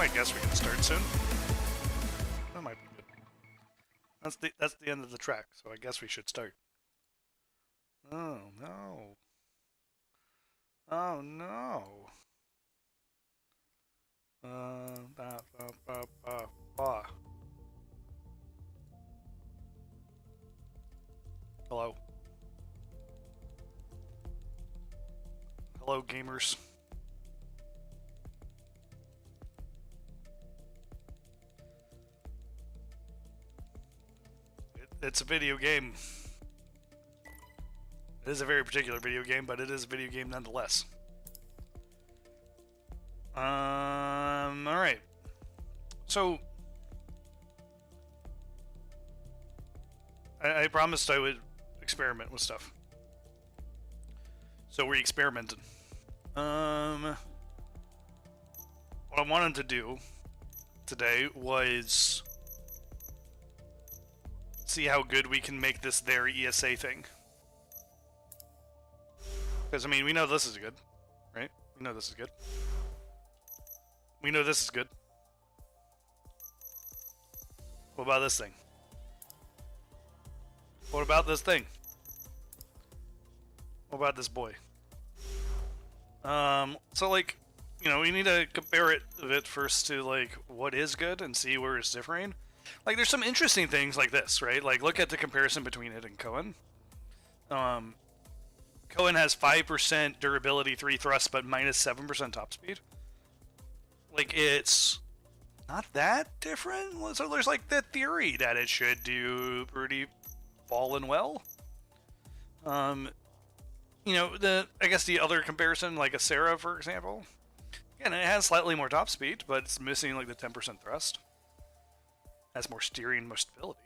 I guess we can start soon. That might be good. That's the end of the track, so I guess we should start. Oh no. Oh no. Hello. Hello, gamers. It's a video game. It is a very particular video game, but it is a video game nonetheless. Alright. So, I promised I would experiment with stuff. So we experimented. What I wanted to do today was see how good we can make this their ESA thing. Because, I mean, we know this is good, right? We know this is good. We know this is good. What about this thing? What about this thing? What about this boy? So, like, you know, we need to compare it a bit first to, like, what is good and see where it's differing. Like, there's some interesting things like this, right? Like, look at the comparison between it and Cohen. Cohen has 5% durability, 3 thrust, but minus 7% top speed. Like, it's not that different. So there's, like, the theory that it should do pretty fallen well. You know, I guess the other comparison, like a Sarah, for example. Again, it has slightly more top speed, but it's missing, like, the 10% thrust. Has more steering, more stability.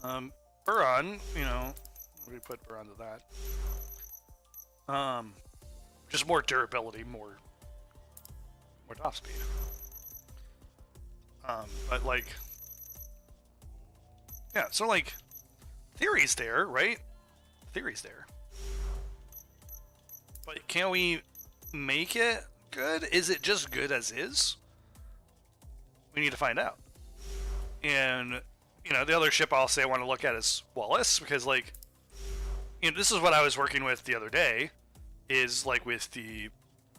Buron, you know, we put Buron to that. Just more durability, more top speed. But like, yeah, so like, theory's there, right? Theory's there. But can we make it good? Is it just good as is? We need to find out. And, you know, the other ship I'll say I want to look at is Wallace, because, like, you know, this is what I was working with the other day, is, like, with the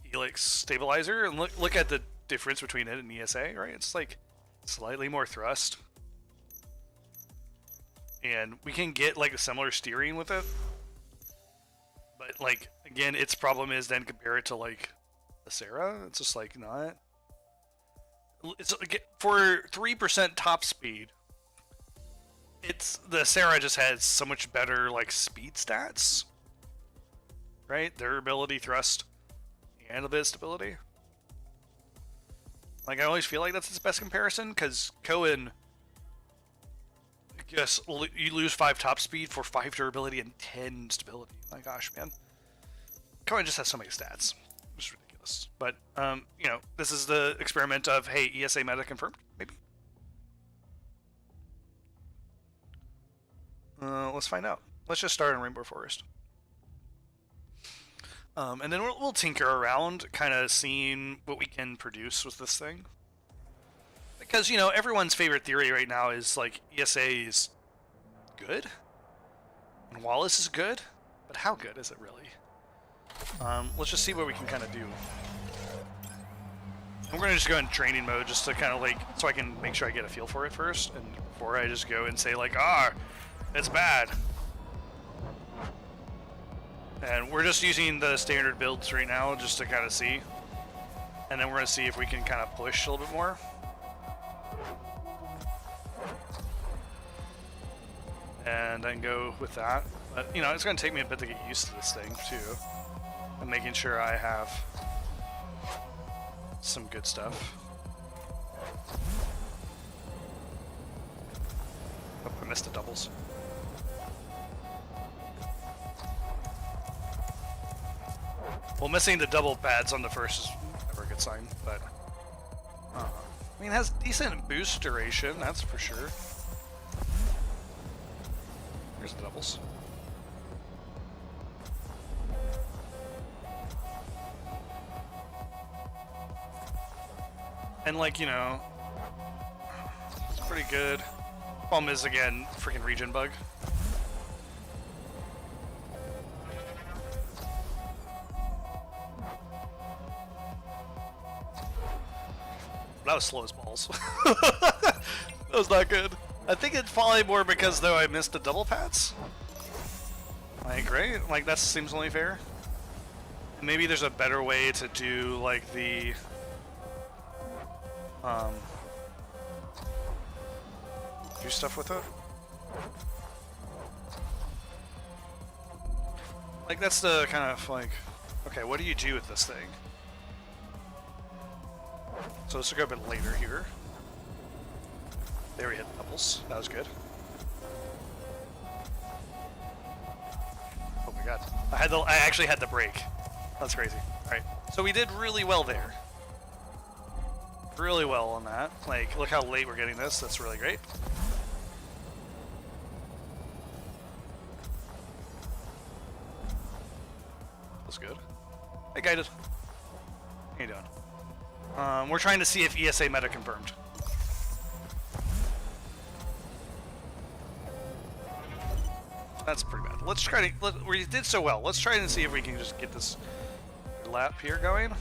Helix stabilizer, and look at the difference between it and ESA, right? It's, like, slightly more thrust. And we can get, like, a similar steering with it. But, like, again, its problem is then compare it to, like, the Sarah. It's just, like, not... It's for 3% top speed. It's the Sarah just has so much better like speed stats, right? Durability, thrust, and a bit of stability. Like I always feel like that's its best comparison because Cohen, just you lose 5 top speed for 5 durability and 10 stability. My gosh, man, Cohen just has so many stats. It's ridiculous. But, you know, this is the experiment of, hey, ESA meta confirmed, maybe? Let's find out. Let's just start in Rainbow Forest. And then we'll tinker around, kind of seeing what we can produce with this thing. Because, you know, everyone's favorite theory right now is, like, ESA is good, and Wallace is good, but how good is it really? Let's just see what we can kind of do. I'm going to just go in training mode just to kind of like, so I can make sure I get a feel for it first, and before I just go and say like, it's bad. And we're just using the standard builds right now just to kind of see. And then we're going to see if we can kind of push a little bit more. And then go with that. But, you know, it's going to take me a bit to get used to this thing, too. And making sure I have some good stuff. Oh, I missed the doubles. Well, missing the double pads on the first is never a good sign, but... I mean, it has decent boost duration, that's for sure. Here's the doubles. And like, you know, it's pretty good. Problem is, again, freaking region bug. That was slow as balls. That was not good. I think it's probably more because, though, I missed the double pats. Like, right? Like, that seems only fair. Maybe there's a better way to do, like, the... do stuff with it. Like, that's the kind of, like... Okay, what do you do with this thing? So this will go a bit later here. There we hit the doubles. That was good. Oh my god. I actually had the break. That's crazy. Alright. So we did really well there. Really well on that. Like, look how late we're getting this. That's really great. That's good. Hey, Guided. How you doing? We're trying to see if ESA meta confirmed. That's pretty bad. Let's try to... we did so well. Let's try and see if we can just get this lap here going.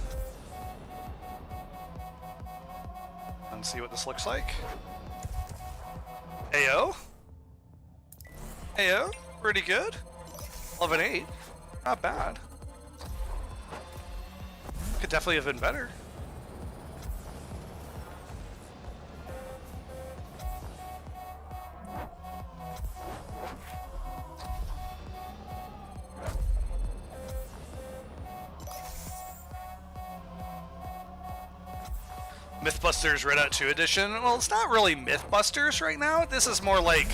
And see what this looks like. Ayo. Ayo. Pretty good. 11-8. Not bad. Could definitely have been better. Mythbusters Redout 2 edition. Well, it's not really Mythbusters right now. This is more like...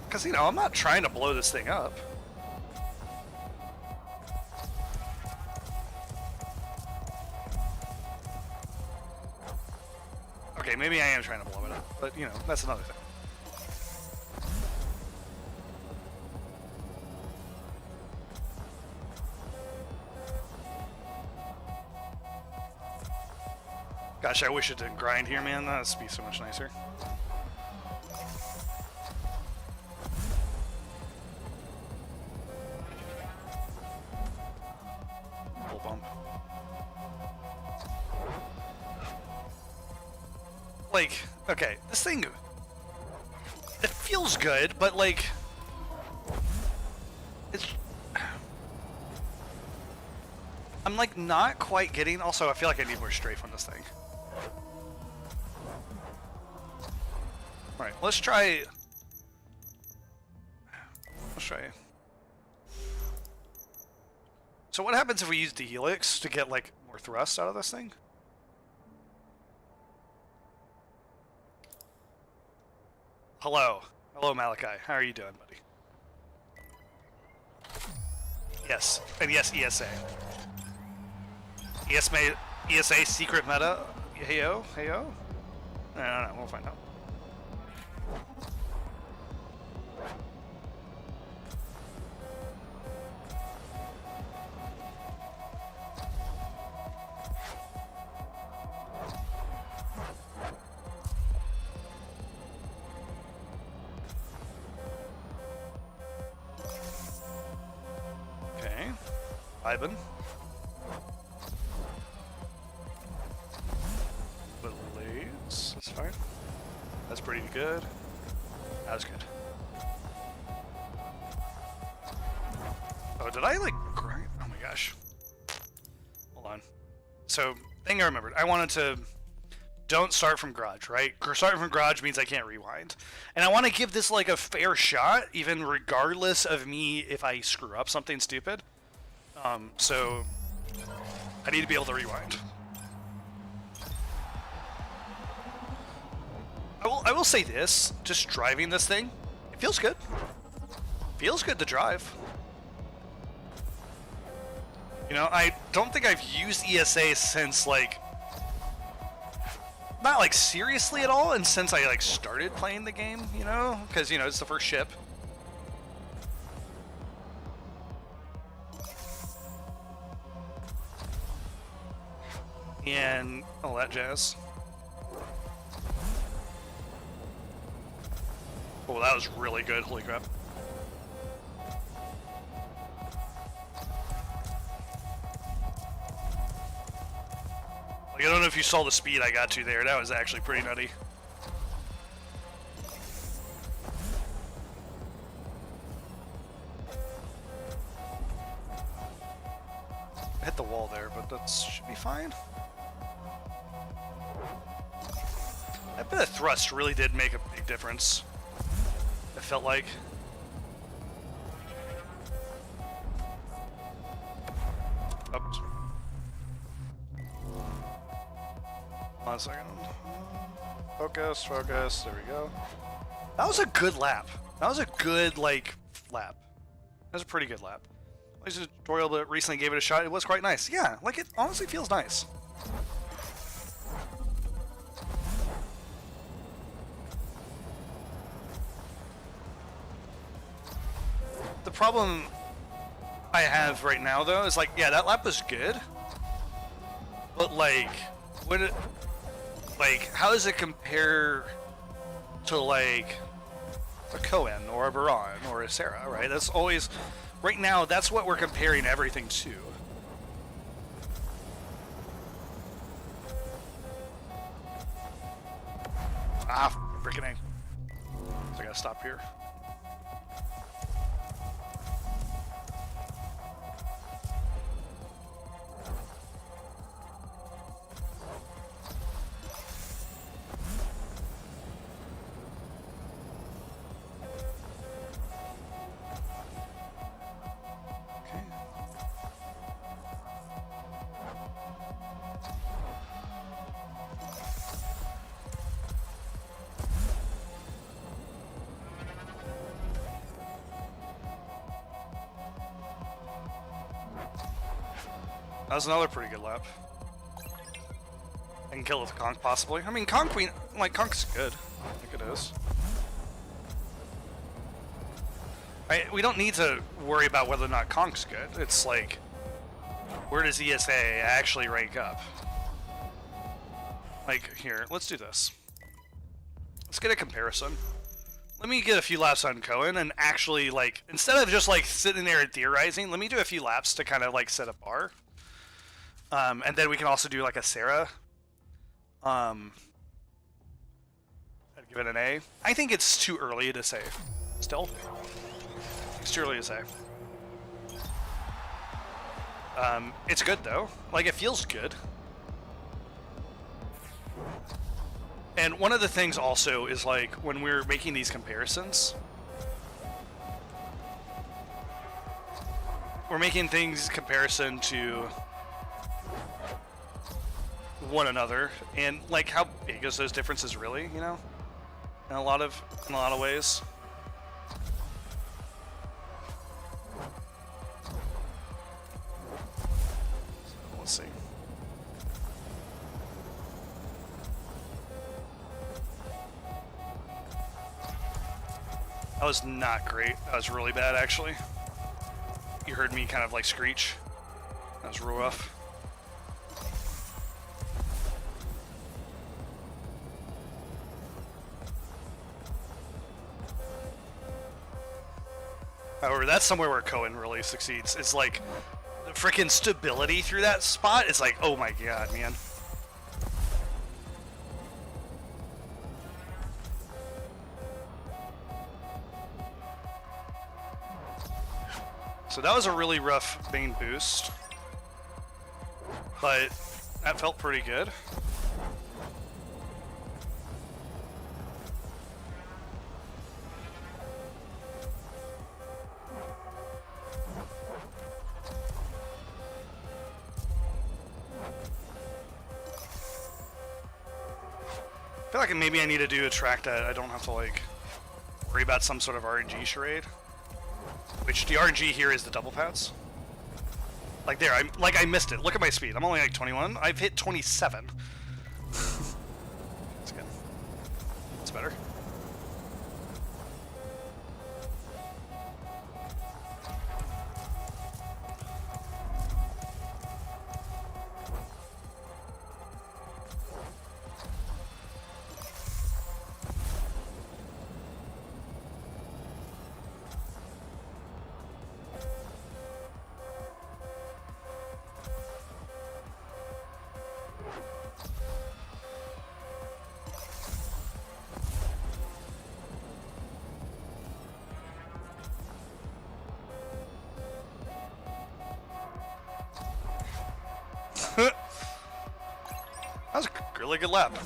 because, you know, I'm not trying to blow this thing up. Okay, maybe I am trying to blow it up, but, you know, that's another thing. Gosh, I wish it didn't grind here, man. That would be so much nicer. Full bump. Like, okay, this thing... it feels good, but, like... it's... I'm, like, not quite getting... also, I feel like I need more strafe on this thing. Alright, let's try... So what happens if we use the Helix to get, like, more thrust out of this thing? Hello. Hello, Malachi. How are you doing, buddy? Yes. And yes, ESA. ESA secret meta. Heyo? Heyo? No, we'll find out. Okay. Vibin. Little leads. That's fine. That's pretty good. That was good. Oh, did I, like, grind? Oh my gosh. Hold on. So, thing I remembered. I wanted to... don't start from garage, right? Starting from garage means I can't rewind. And I want to give this, like, a fair shot, even regardless of me if I screw up something stupid. So... I need to be able to rewind. I will say this, just driving this thing, it feels good. Feels good to drive. You know, I don't think I've used ESA since, like, not, like, seriously at all, and since I, like, started playing the game, you know? Because, you know, it's the first ship. and all that jazz. Oh, that was really good. Holy crap. Like, I don't know if you saw the speed I got to there. That was actually pretty nutty. I hit the wall there, but that should be fine. That bit of thrust really did make a big difference. It felt like. Oops. Hold on a second. Focus, focus. There we go. That was a good lap. That was a good, like, lap. That was a pretty good lap. I used a tutorial that recently gave it a shot. It was quite nice. Yeah, like, it honestly feels nice. The problem I have right now, though, is like, yeah, that lap was good, but like, when it, like, how does it compare to like a Cohen or a Baron or a Sarah, right? That's always, right now, that's what we're comparing everything to. Ah, freaking A. So I gotta stop here. That was another pretty good lap. I can kill it with Conk, possibly. I mean, Conk, Conk's good. I think it is. We don't need to worry about whether or not Conk's good. It's like, where does ESA actually rank up? Like, here, let's do this. Let's get a comparison. Let me get a few laps on Cohen and actually, like, instead of just, like, sitting there and theorizing, let me do a few laps to kind of, like, set a bar. And then we can also do, like, a Sarah. I'd give it an A. I think it's too early to say. Still. It's too early to say. It's good, though. Like, it feels good. And one of the things also is, like, when we're making these comparisons, we're making things comparison to one another, and, like, how big is those differences really, you know? In a lot of ways. So, let's see. That was not great. That was really bad, actually. You heard me kind of like screech. That was real rough. However, that's somewhere where Cohen really succeeds. It's like the freaking stability through that spot is like, oh my god, man. So that was a really rough main boost, but that felt pretty good. I feel like maybe I need to do a track that I don't have to like worry about some sort of RNG charade. Which the RNG here is the double pads. Like there, I missed it. Look at my speed. I'm only like 21. I've hit 27. That's good. That's better. really good lap.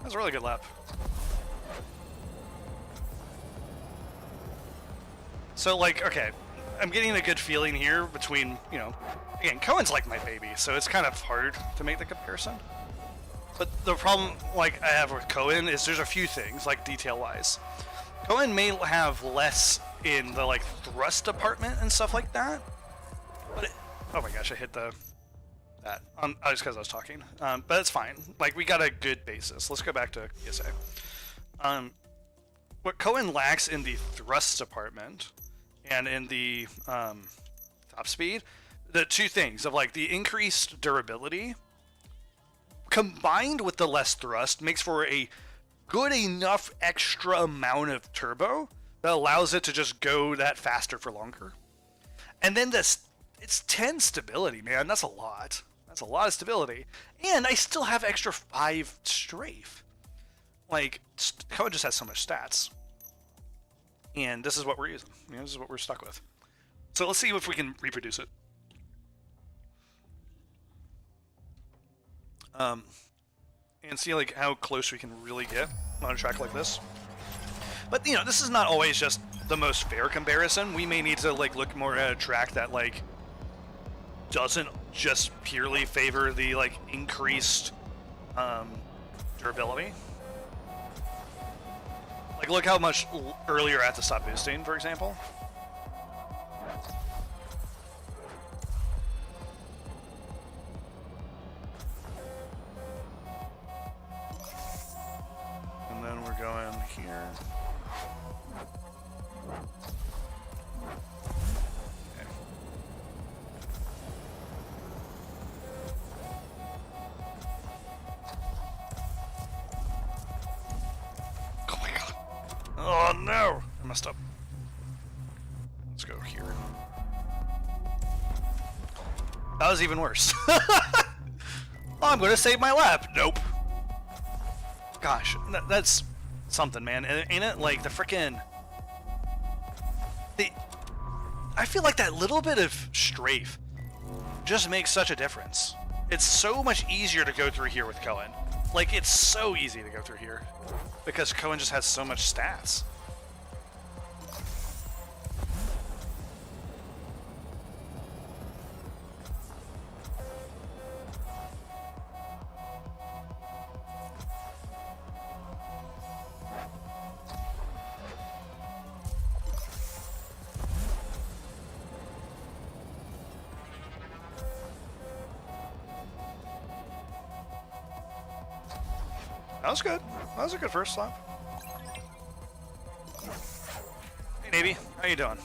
That's a really good lap. So, like, okay, I'm getting a good feeling here between, you know, again, Cohen's like my baby, so it's kind of hard to make the comparison. But the problem, like, I have with Cohen is there's a few things, like, detail-wise. Cohen may have less in the, like, thrust department and stuff like that, but oh my gosh, I hit that. Just because I was talking. But it's fine. Like, we got a good basis. Let's go back to PSA. What Cohen lacks in the thrust department and in the top speed, the two things of, like, the increased durability combined with the less thrust makes for a good enough extra amount of turbo that allows it to just go that faster for longer. And then it's 10 stability, man. That's a lot. That's a lot of stability. And I still have extra 5 strafe. Like, Cohen just has so much stats. And this is what we're using. You know, this is what we're stuck with. So let's see if we can reproduce it. And see, like, how close we can really get on a track like this. But, you know, this is not always just the most fair comparison. We may need to, like, look more at a track that, like, doesn't just purely favor the, like, increased durability. Like, look how much earlier I have to stop boosting, for example. And then we're going here. Oh no! I messed up. Let's go here. That was even worse. I'm gonna save my lap. Nope. Gosh, that's something, man. Ain't it? Like, the frickin'... I feel like that little bit of strafe just makes such a difference. It's so much easier to go through here with Cohen. Like, it's so easy to go through here. Because Cohen just has so much stats. That was good. That was a good first lap. Hey, Navy. How you doing?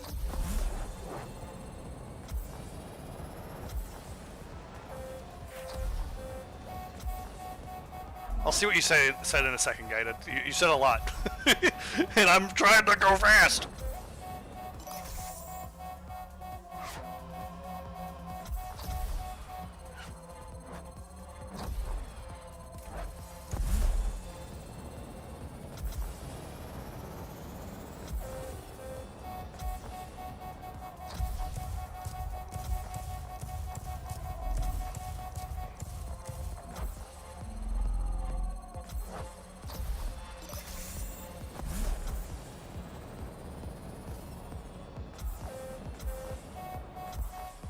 I'll see what you said in a second, Guided. You said a lot. And I'm trying to go fast.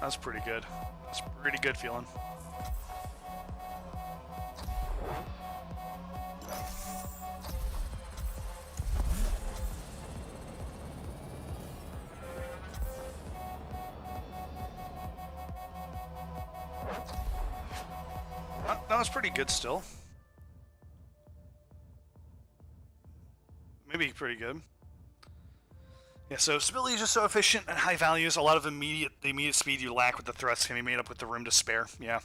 That's pretty good. That's pretty good feeling. That was pretty good still. Maybe pretty good. Yeah, so stability is just so efficient at high values. A lot of the immediate speed you lack with the thrust can be made up with the room to spare. Yeah,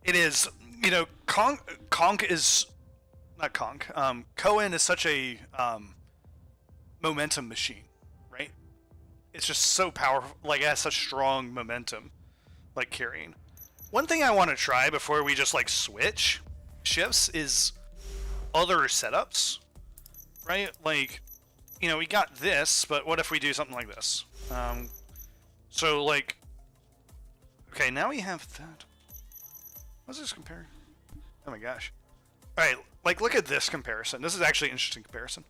it is. You know, Cohen is such a momentum machine, right? It's just so powerful. Like, it has such strong momentum, like carrying. One thing I want to try before we just like switch shifts is other setups, right? Like, you know, we got this, but what if we do something like this? So, like, okay, now we have that. What's this compare? Oh my gosh. Alright, like look at this comparison. This is actually an interesting comparison.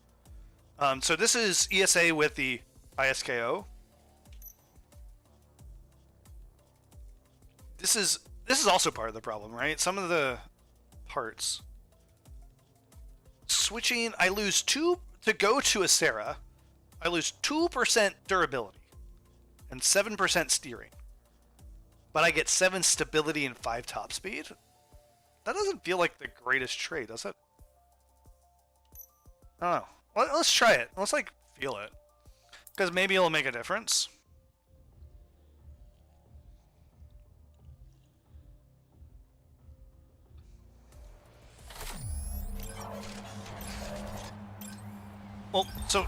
So this is ESA with the ISKO. This is also part of the problem, right? Some of the parts. Switching, I lose 2 to go to a Sarah. I lose 2% durability and 7% steering. But I get 7 stability and 5 top speed. That doesn't feel like the greatest trade, does it? I don't know. Let's try it. Let's like feel it. Because maybe it'll make a difference. Well, so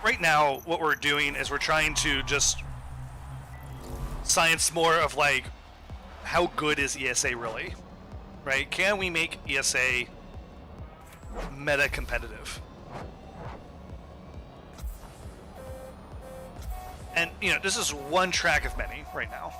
right now what we're doing is we're trying to just science more of like how good is ESA really, right? Can we make ESA meta competitive? And you know, this is one track of many right now.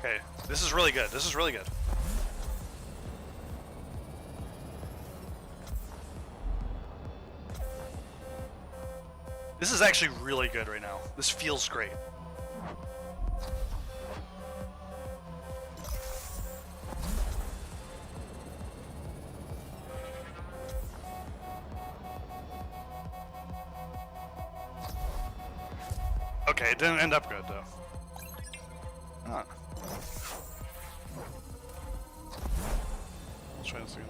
Okay, this is really good. This is really good. This is actually really good right now. This feels great. Okay, it didn't end up good though. Huh. Let's try this again.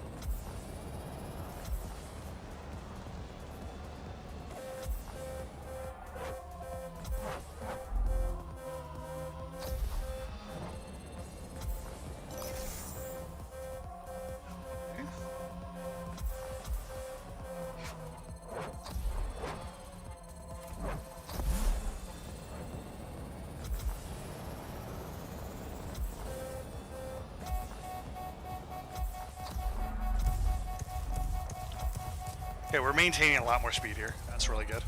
Okay, we're maintaining a lot more speed here. That's really good.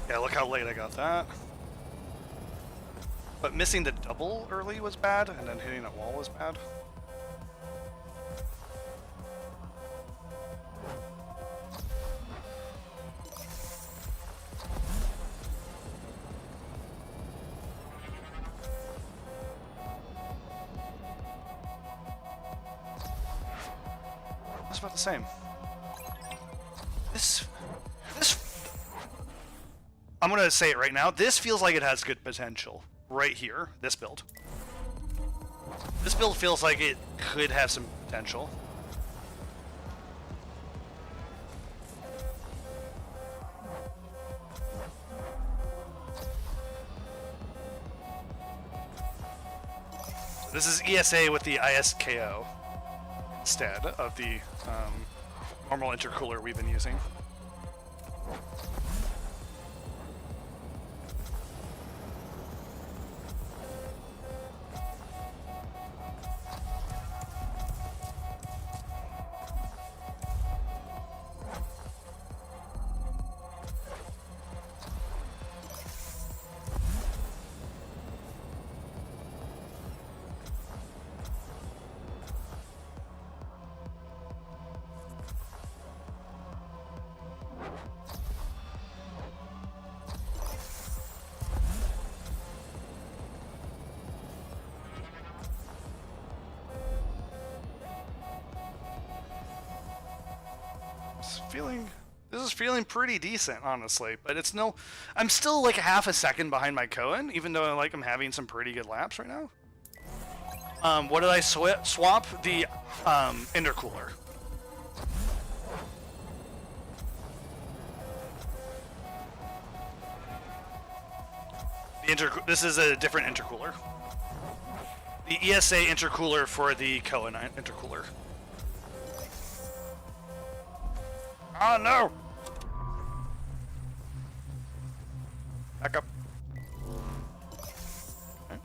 Yeah, look how late I got that. But missing the double early was bad, and then hitting that wall was bad. It's about the same. This, I'm gonna say it right now. This feels like it has good potential right here. This build. This build feels like it could have some potential. This is ESA with the ISKO instead of the normal intercooler we've been using. This is feeling pretty decent, honestly, but it's no, I'm still like half a second behind my Cohen, even though like I'm having some pretty good laps right now. What did I swap? The intercooler. This is a different intercooler. The ESA intercooler for the Cohen intercooler. Oh no! Back up. Okay.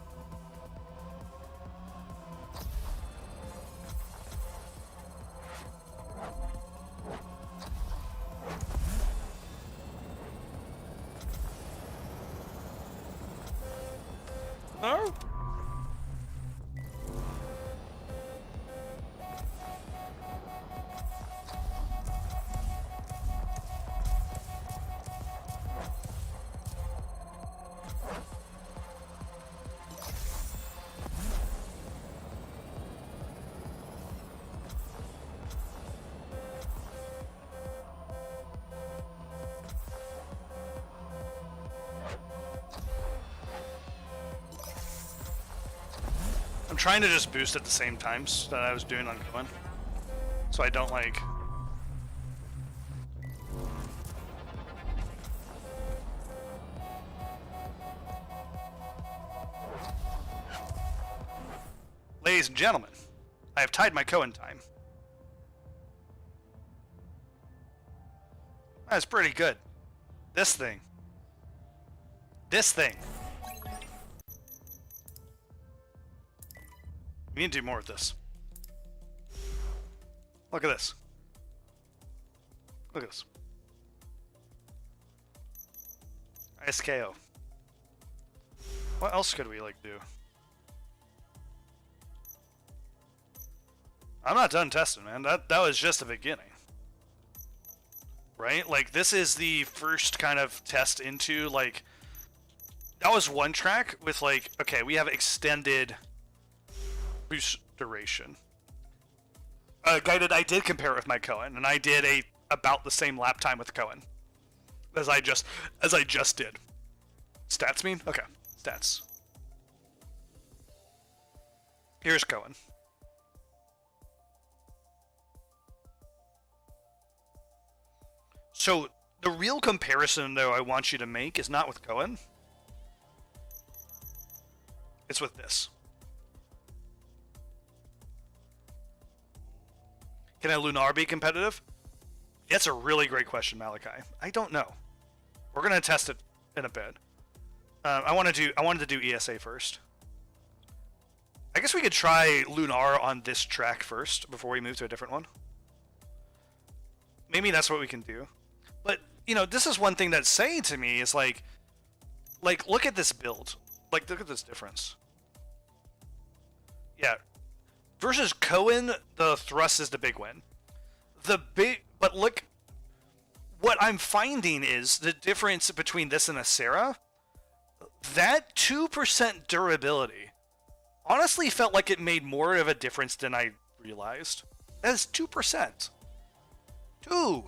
No? I'm trying to just boost at the same times that I was doing on Cohen, so I don't like. Ladies and gentlemen, I have tied my Cohen time. That's pretty good. This thing. This thing. We need to do more with this. Look at this. Look at this. ISKO. What else could we like do? I'm not done testing, man. That was just the beginning. Right? Like, this is the first kind of test into, like... That was one track with, like, okay, we have extended boost duration. Guided, I did compare it with my Cohen, and I did about the same lap time with Cohen. As I just did. Stats mean? Okay. Stats. Here's Cohen. So, the real comparison, though, I want you to make is not with Cohen. It's with this. Can a Lunar be competitive? That's a really great question, Malachi. I don't know. We're gonna test it in a bit. I wanted to do ESA first. I guess we could try Lunar on this track first before we move to a different one. Maybe that's what we can do. But, you know, this is one thing that's saying to me is like, look at this build. Like, look at this difference. Yeah. Versus Cohen, the thrust is the big win. But look, what I'm finding is the difference between this and a Sarah, that 2% durability honestly felt like it made more of a difference than I realized. That is 2%. 2.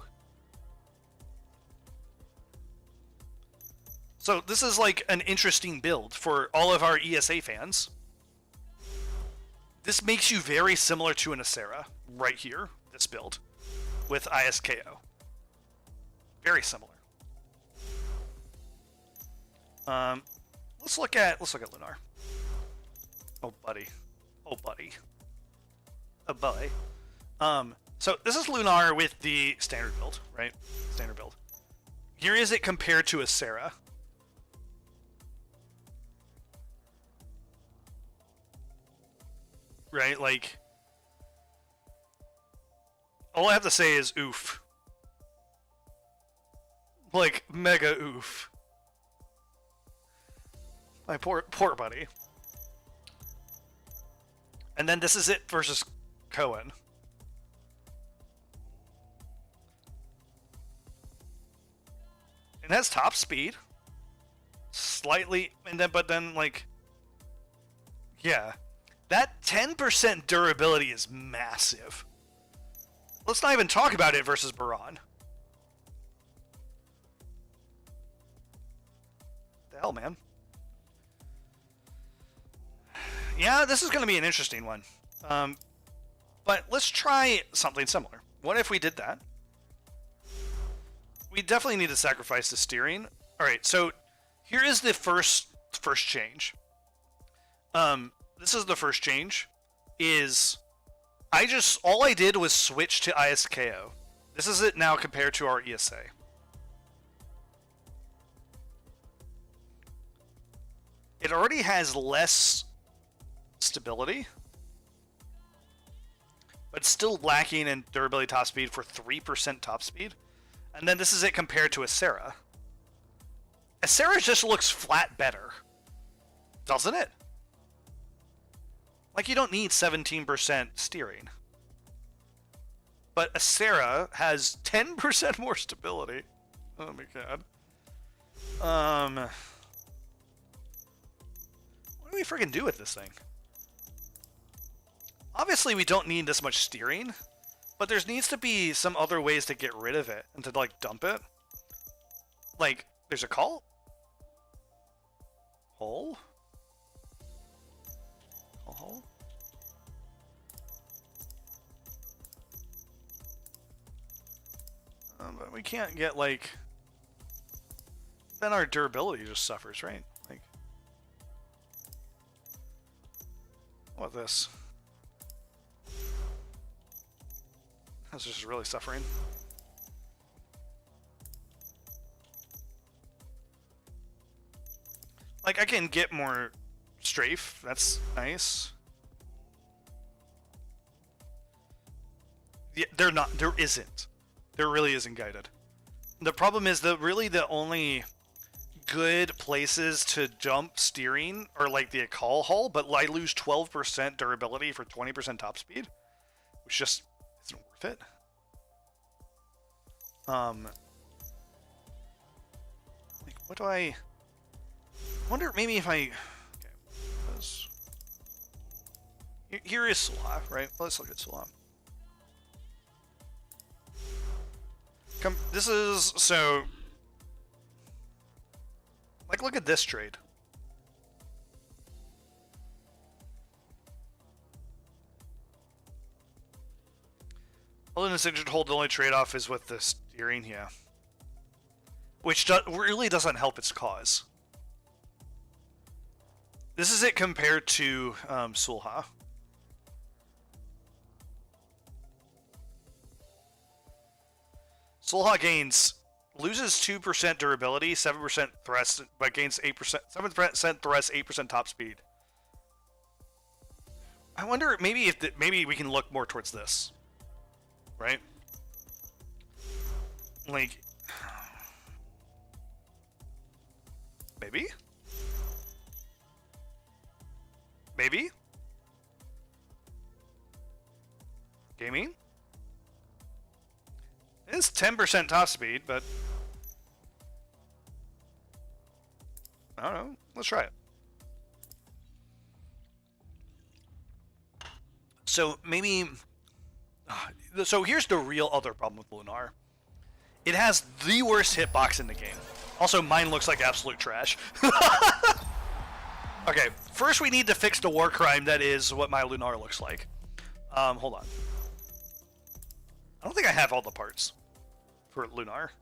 So this is like an interesting build for all of our ESA fans. This makes you very similar to an Acera right here, this build, with ISKO. Very similar. Let's look at Lunar. Oh buddy. Oh buddy. Oh boy. So this is Lunar with the standard build, right? Standard build. Here is it compared to Acera. Right, like, all I have to say is oof. Like, mega oof. My poor buddy. And then this is it versus Cohen. And that's top speed. Slightly, but then, like, yeah. That 10% durability is massive. Let's not even talk about it versus Baron. The hell, man. Yeah, this is going to be an interesting one. But let's try something similar. What if we did that? We definitely need to sacrifice the steering. Alright, so here is the first first change. This is the first change. Is all I did was switch to ISKO. This is it now compared to our ESA. It already has less stability, but still lacking in durability top speed for 3% top speed. And then this is it compared to Acera. Acera just looks flat better, doesn't it? Like, you don't need 17% steering. But Acera has 10% more stability. Oh my god. What do we freaking do with this thing? Obviously, we don't need this much steering, but there needs to be some other ways to get rid of it and to, like, dump it. Like, there's a call? Hole? A hole? But we can't get, like... Then our durability just suffers, right? Like... What this? This is just really suffering. Like, I can get more strafe. That's nice. Yeah, they're not. There isn't. There really isn't guided. The problem is that really the only good places to jump steering are like the Akal hull, but I lose 12% durability for 20% top speed, which just isn't worth it. Like, what do I wonder? Maybe if I... Okay, here is Sula, right? Let's look at Sula. This is, so... Like, look at this trade. Well, in a signature hold, the only trade-off is with the steering here. Which really doesn't help its cause. This is it compared to Sulha. Sulha loses 2% durability, 7% thrust, but gains 8%, 7% thrust, 8% top speed. I wonder maybe maybe we can look more towards this, right? Like, maybe, gaming. It's 10% top speed, but I don't know. Let's try it. So maybe... So here's the real other problem with Lunar. It has the worst hitbox in the game. Also, mine looks like absolute trash. Okay, first we need to fix the war crime that is what my Lunar looks like. Hold on. I don't think I have all the parts for Lunar.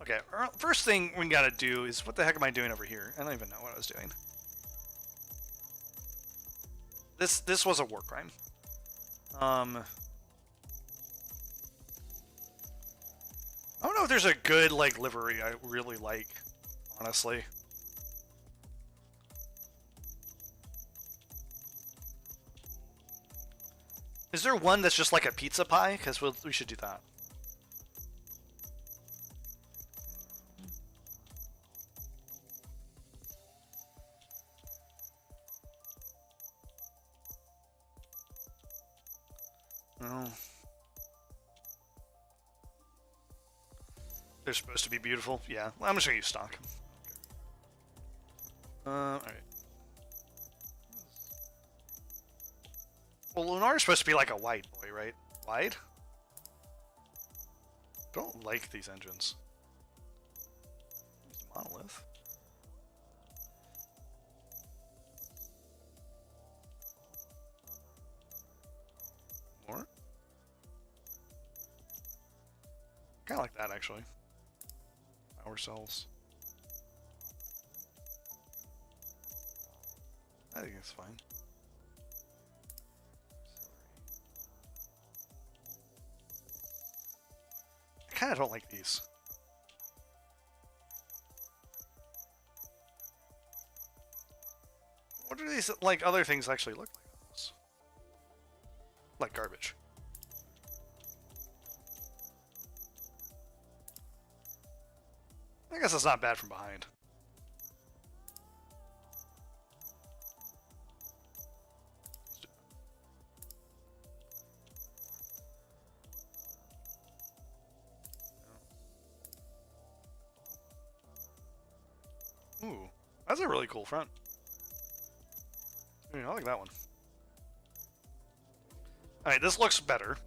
Okay, first thing we gotta do is, what the heck am I doing over here? I don't even know what I was doing. This was a war crime. I don't know if there's a good, like, livery I really like, honestly. Is there one that's just like a pizza pie? Because we should do that. No. They're supposed to be beautiful. Yeah, well, I'm just gonna use stock. Alright. Well, Lunar is supposed to be like a wide boy, right? Wide? Don't like these engines. Use the monolith. More? Kinda like that, actually. Power cells. I think it's fine. I kind of don't like these. What do these, like, other things actually look like? Like garbage. I guess it's not bad from behind. Ooh, that's a really cool front. I like that one. Alright, this looks better.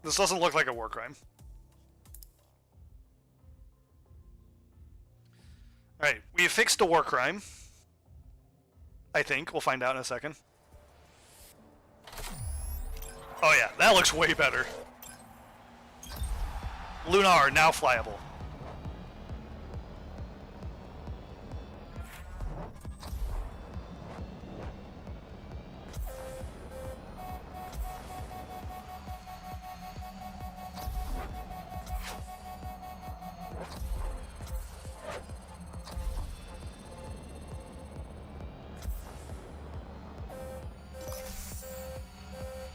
This doesn't look like a war crime. Alright, we fixed a war crime. I think. We'll find out in a second. Oh yeah, that looks way better. Lunar, now flyable.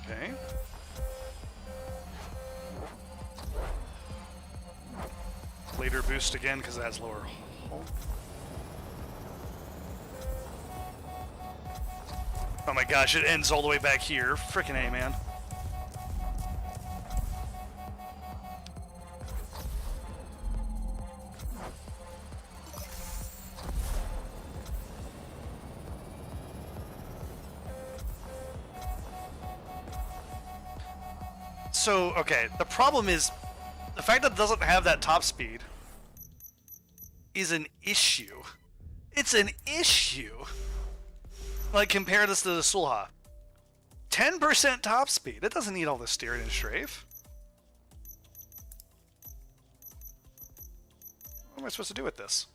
Okay. Later boost again because it has lower hull. Oh my gosh, it ends all the way back here. Frickin' A, man. So, okay, the problem is the fact that it doesn't have that top speed is an issue. It's an issue. Like, compare this to the Sulha. 10% top speed. It doesn't need all the steering and strafe. What am I supposed to do with this?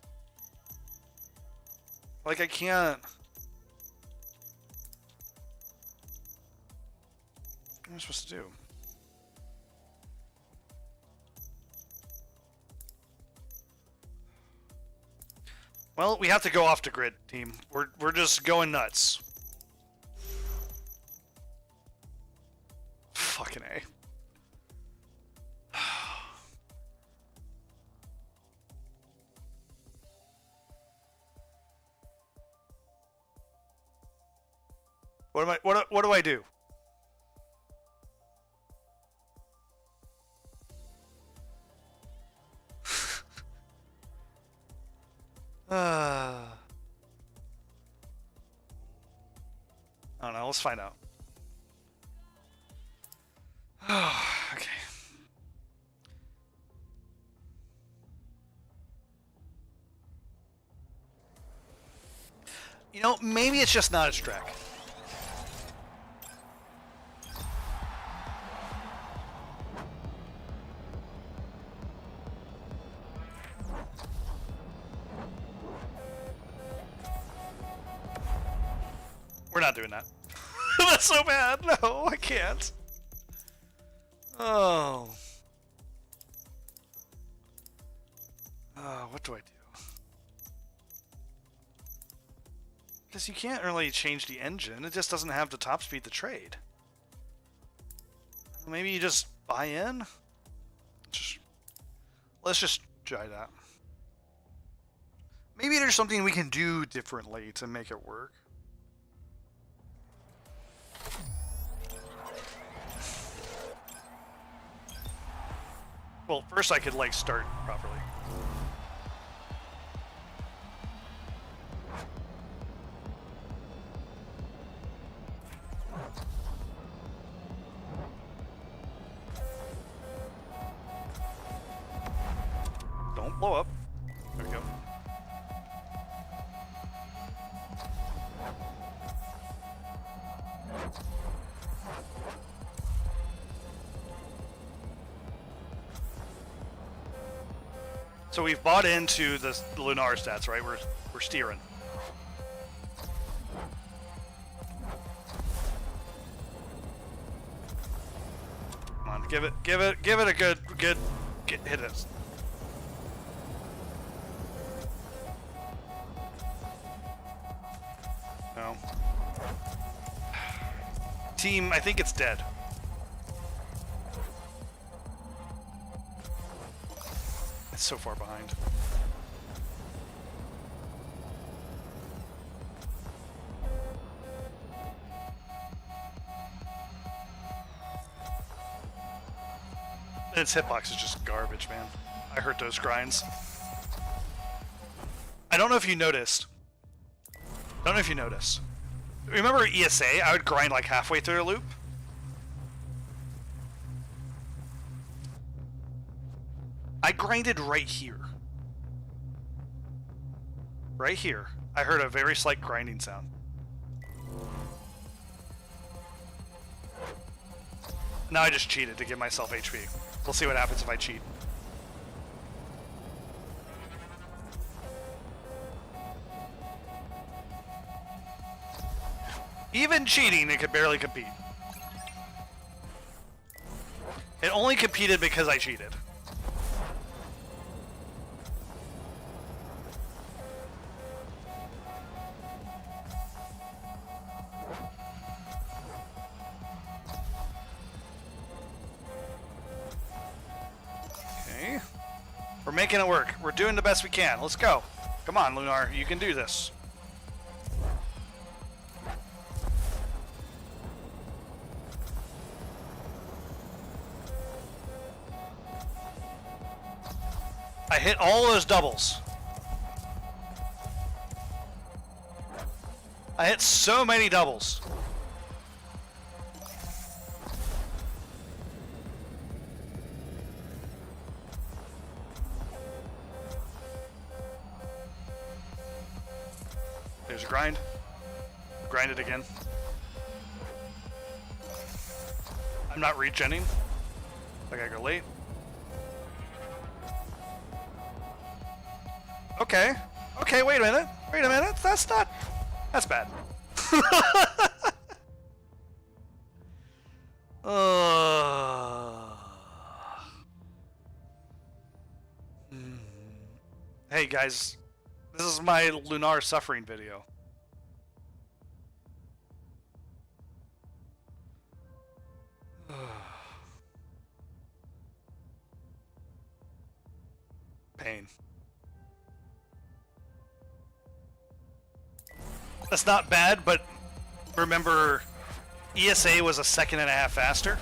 Like, I can't... What am I supposed to do? Well, we have to go off the grid, team. We're just going nuts. Fucking A. What do I do? I don't know. Let's find out. Okay. You know, maybe it's just not its track. We're not doing that. That's so bad. No, I can't. Oh. What do I do? Because you can't really change the engine. It just doesn't have the top speed to trade. Maybe you just buy in? Let's just try that. Maybe there's something we can do differently to make it work. Well, first I could, like, start properly. Don't blow up. There we go. So we've bought into the lunar stats, right? We're steering. Give it a good, hit it. No. Team, I think it's dead. It's so far behind. Its hitbox is just garbage, man. I hurt those grinds. I don't know if you noticed. Remember ESA? I would grind like halfway through a loop. I grinded right here. Right here. I heard a very slight grinding sound. Now I just cheated to give myself HP. We'll see what happens if I cheat. Even cheating, it could barely compete. It only competed because I cheated. Okay. We're making it work. We're doing the best we can. Let's go. Come on, Lunar. You can do this. I hit all those doubles. I hit so many doubles. There's a grind. Grind it again. I'm not regenning. I gotta go late. Okay. Okay, wait a minute. Wait a minute. That's not... That's bad. Hey guys, this is my Lunar suffering video. Pain. That's not bad, but remember, ESA was a second and a half faster.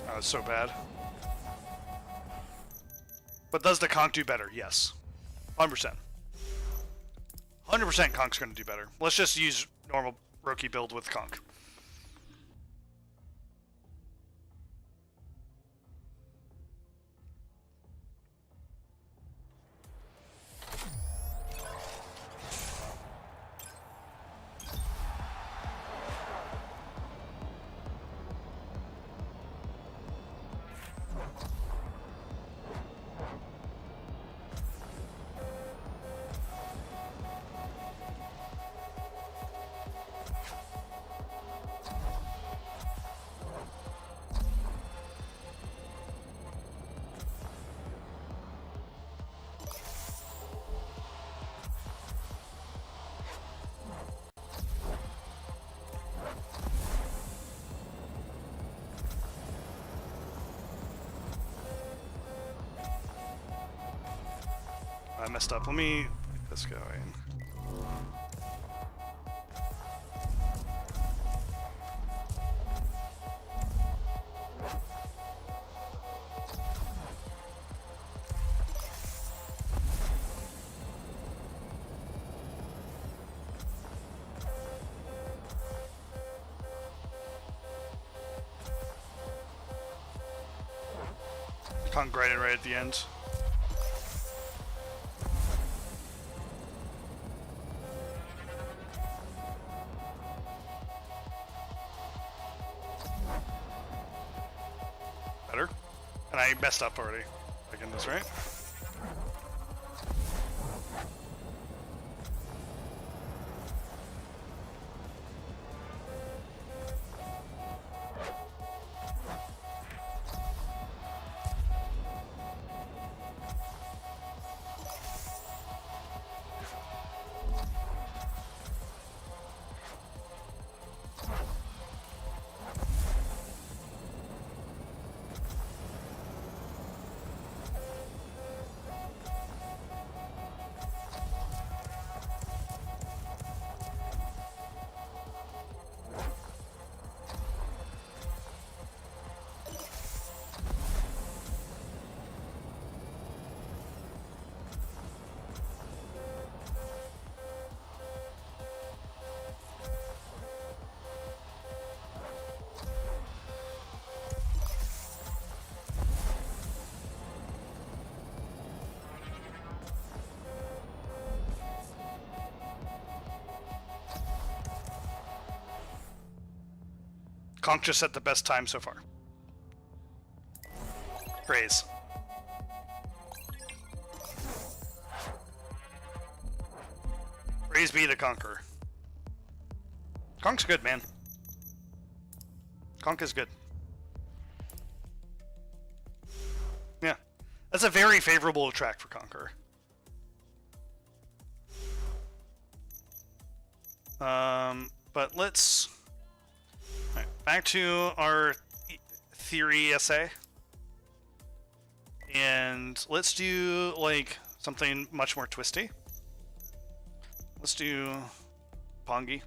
Oh, it's so bad. But does the conch do better? Yes. 100%. 100% conch's going to do better. Let's just use normal Roki build with conch. I messed up. Let me get this going. Conch grinded right at the end. And I messed up already. Like in this, right? Conk just set the best time so far. Praise. Praise be the Conqueror. Conk's good, man. Conk is good. Yeah. That's a very favorable track for Conqueror. But let's... Alright, back to our theory essay. And let's do, like, something much more twisty. Let's do Pongi.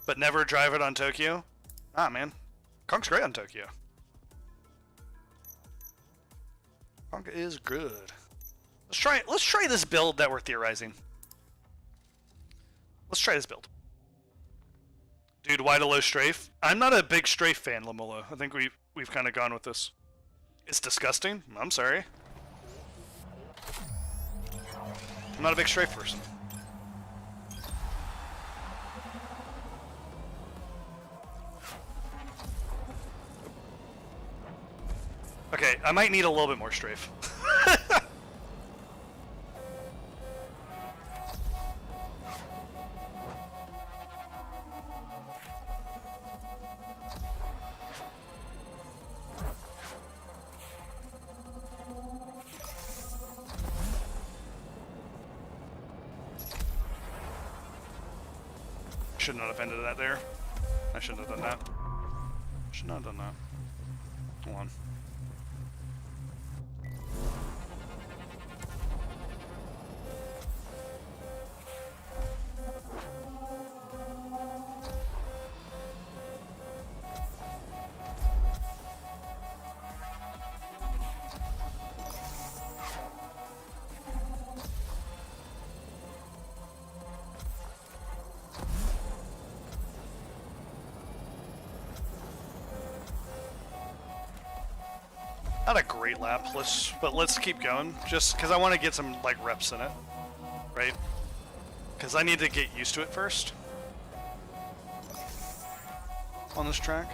But never drive it on Tokyo. Ah, man. Conk's great on Tokyo. Conk is good. Let's try this build that we're theorizing. Let's try this build. Dude, wide to low strafe. I'm not a big strafe fan, Lamolo. I think we've kind of gone with this. It's disgusting. I'm sorry. I'm not a big strafe person. Okay, I might need a little bit more strafe. Should not have ended that there. I shouldn't have done that. Should not have done that. Hold on. Not a great lap, but let's keep going, just because I want to get some like reps in it, right? Because I need to get used to it first on this track.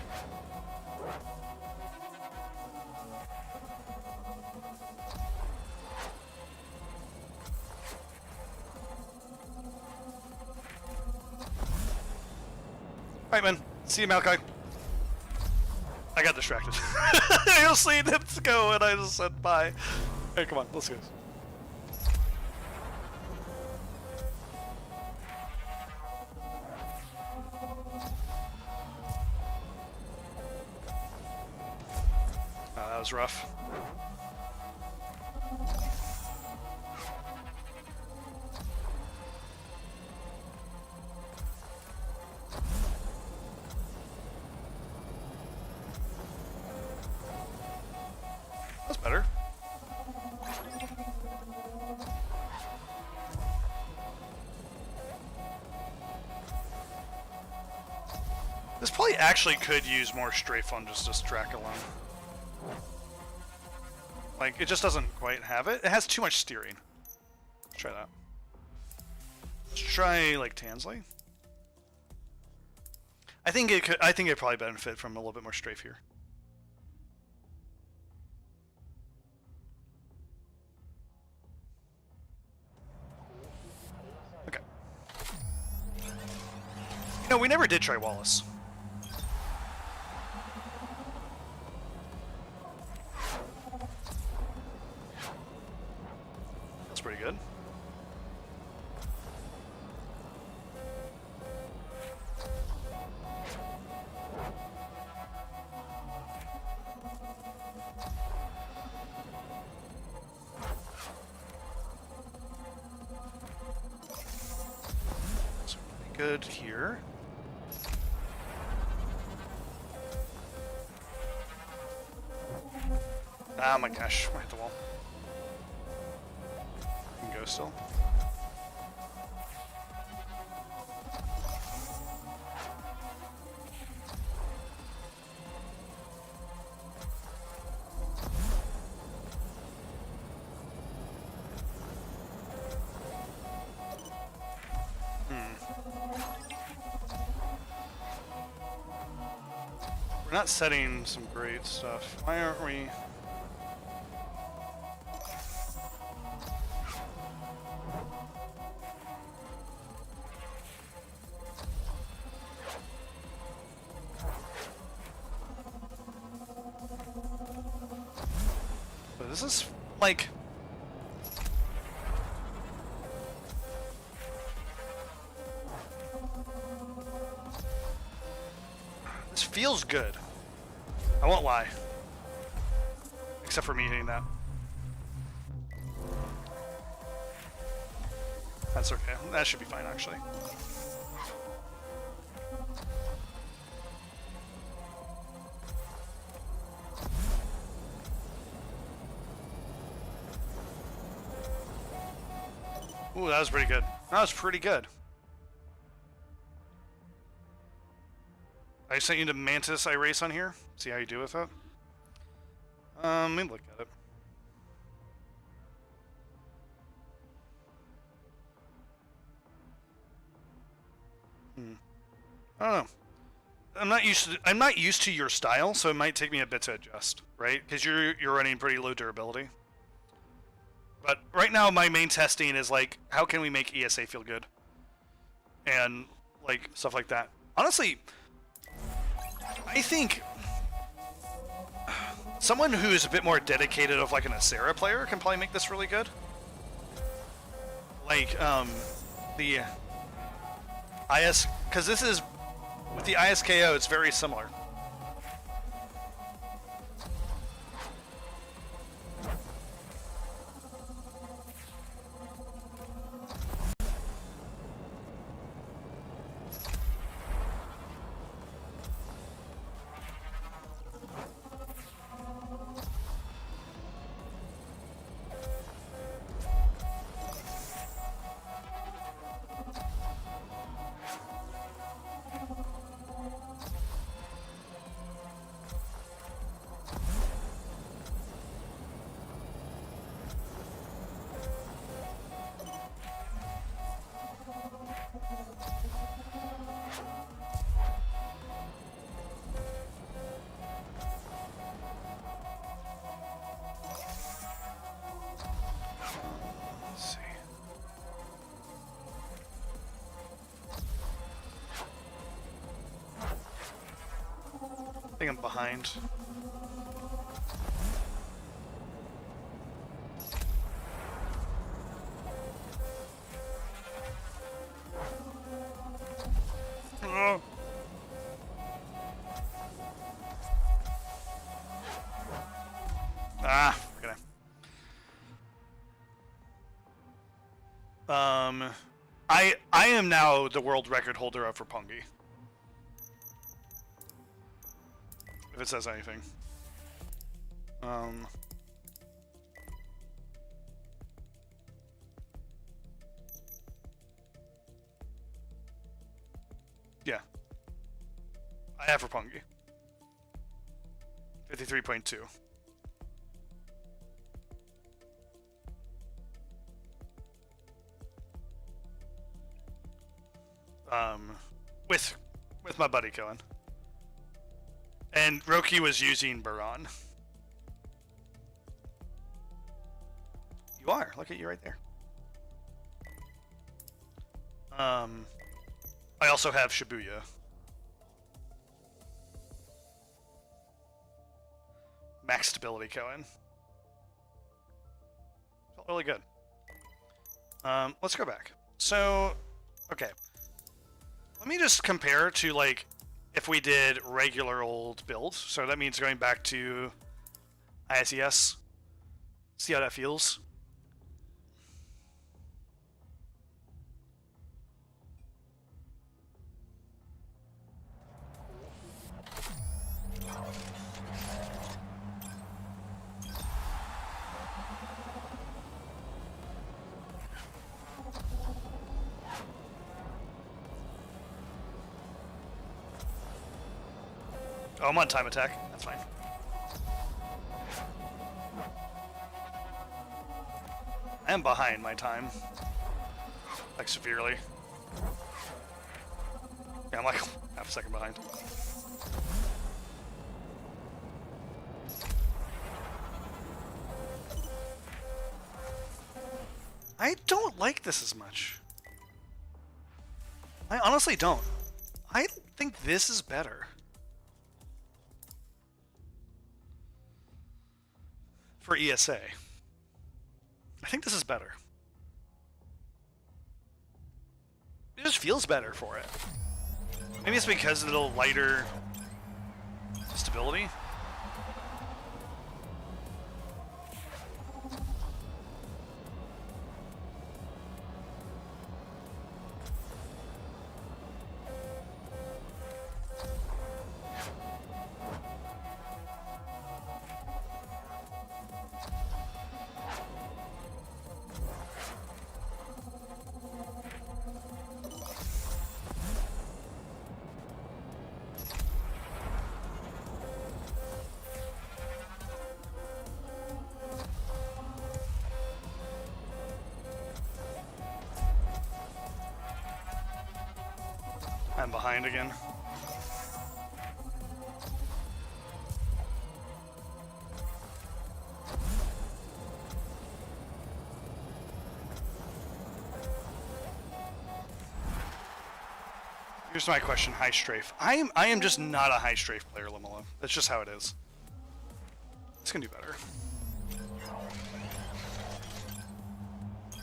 Alright, man. See you, Malachi. I got distracted. You'll see them go, and I just said bye. Hey, come on, let's go. Oh, that was rough. That's better. This probably actually could use more strafe on just this track alone. Like, it just doesn't quite have it. It has too much steering. Let's try that. Let's try, like, Tansley. I think it probably benefit from a little bit more strafe here. No, we never did try Wallace. That's pretty good. That's pretty good here. Oh my gosh, I hit the wall. You can go still. We're not setting some great stuff. Why aren't we? But this is like. This feels good. I won't lie. Except for me hitting that. That's okay. That should be fine, actually. Ooh, that was pretty good. That was pretty good. I sent you to Mantis Erase on here. See how you do with it. Let me look at it. I don't know. I'm not used to your style, so it might take me a bit to adjust, right? Because you're running pretty low durability. But right now, my main testing is like, how can we make ESA feel good, and like stuff like that. Honestly, I think someone who is a bit more dedicated of like an Acera player can probably make this really good. Like the IS, because this is with the ISKO, it's very similar. I think I'm behind. Oh. Ah, okay. I am now the world record holder of Roppongi. If it says anything. Yeah. I have Roppongi. 53.2. With my buddy Cohen. And Roki was using Baron. You are. Look at you right there. I also have Shibuya. Max stability Koen. Felt really good. Let's go back. So, okay. Let me just compare to, like, if we did regular old build. So that means going back to ISES. See how that feels. Oh, I'm on time attack. That's fine. I am behind my time. Like, severely. Yeah, I'm like half a second behind. I don't like this as much. I honestly don't. I think this is better. For ESA. I think this is better. It just feels better for it. Maybe it's because of the lighter stability. I'm behind again. Here's my question, high strafe. I am just not a high strafe player, Limolo. That's just how it is. It's gonna do better.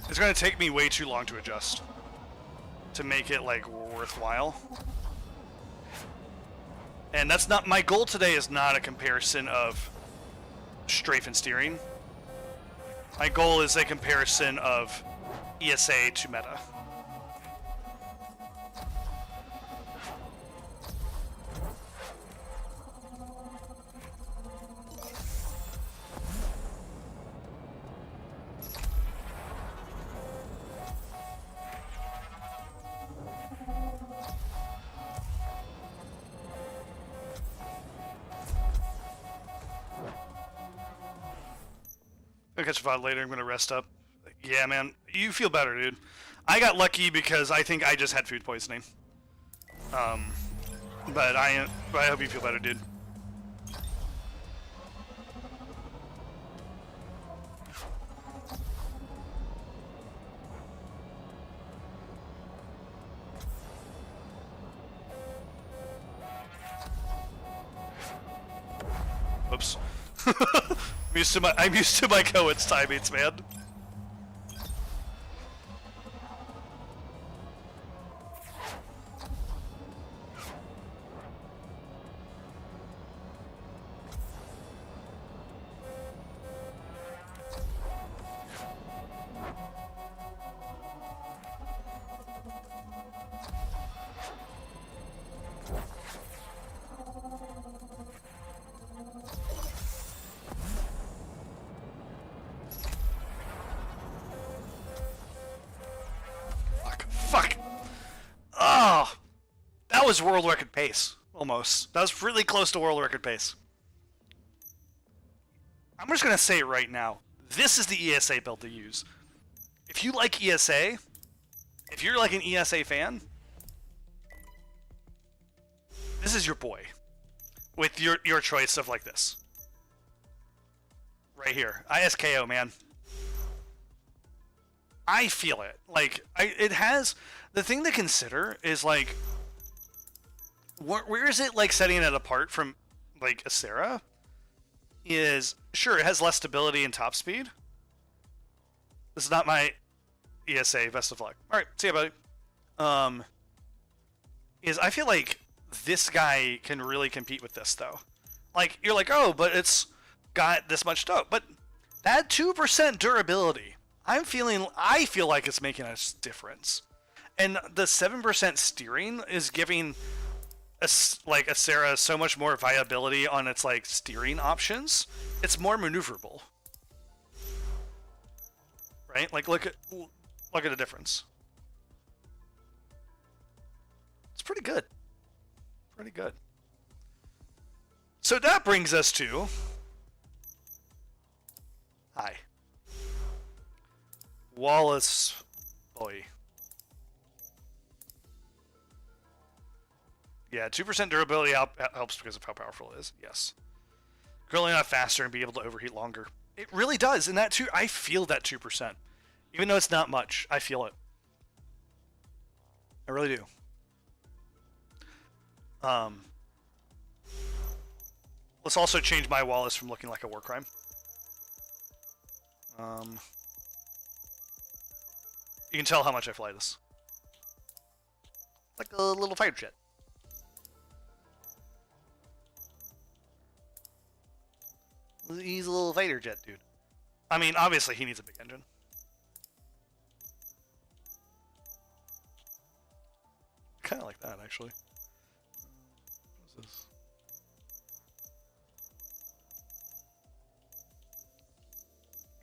It's gonna take me way too long to adjust. To make it, like, worthwhile. And that's not, my goal today is not a comparison of strafe and steering. My goal is a comparison of ESA to meta. I'll catch a VOD later. I'm gonna rest up. Yeah, man, you feel better, dude. I got lucky because I think I just had food poisoning. But I hope you feel better, dude. Oops. I'm used to my Cohen's timings, man. Fuck. Oh, that was world record pace. Almost. That was really close to world record pace. I'm just going to say it right now. This is the ESA build to use. If you like ESA, if you're like an ESA fan, this is your boy. With your choice of like this. Right here. ISKO, man. I feel it. Like, it has... The thing to consider is, like... Where is it, like, setting it apart from, like, Acera? Is, sure, it has less stability and top speed. This is not my ESA, best of luck. Alright, see ya, buddy. Is I feel like this guy can really compete with this, though. Like, you're like, oh, but it's got this much dope. But that 2% durability, I feel like it's making a difference. And the 7% steering is giving Acera so much more viability on its like steering options. It's more maneuverable. Right? Like look at the difference. It's pretty good. Pretty good. So that brings us to... Hi. Wallace boy. Yeah, 2% durability helps because of how powerful it is. Yes. Curling out faster and be able to overheat longer. It really does. And that too, I feel that 2%. Even though it's not much, I feel it. I really do. Let's also change my Wallace from looking like a war crime. You can tell how much I fly this. Like a little fighter jet. He's a little fighter jet, dude. I mean, obviously he needs a big engine. Kind of like that, actually. What is this?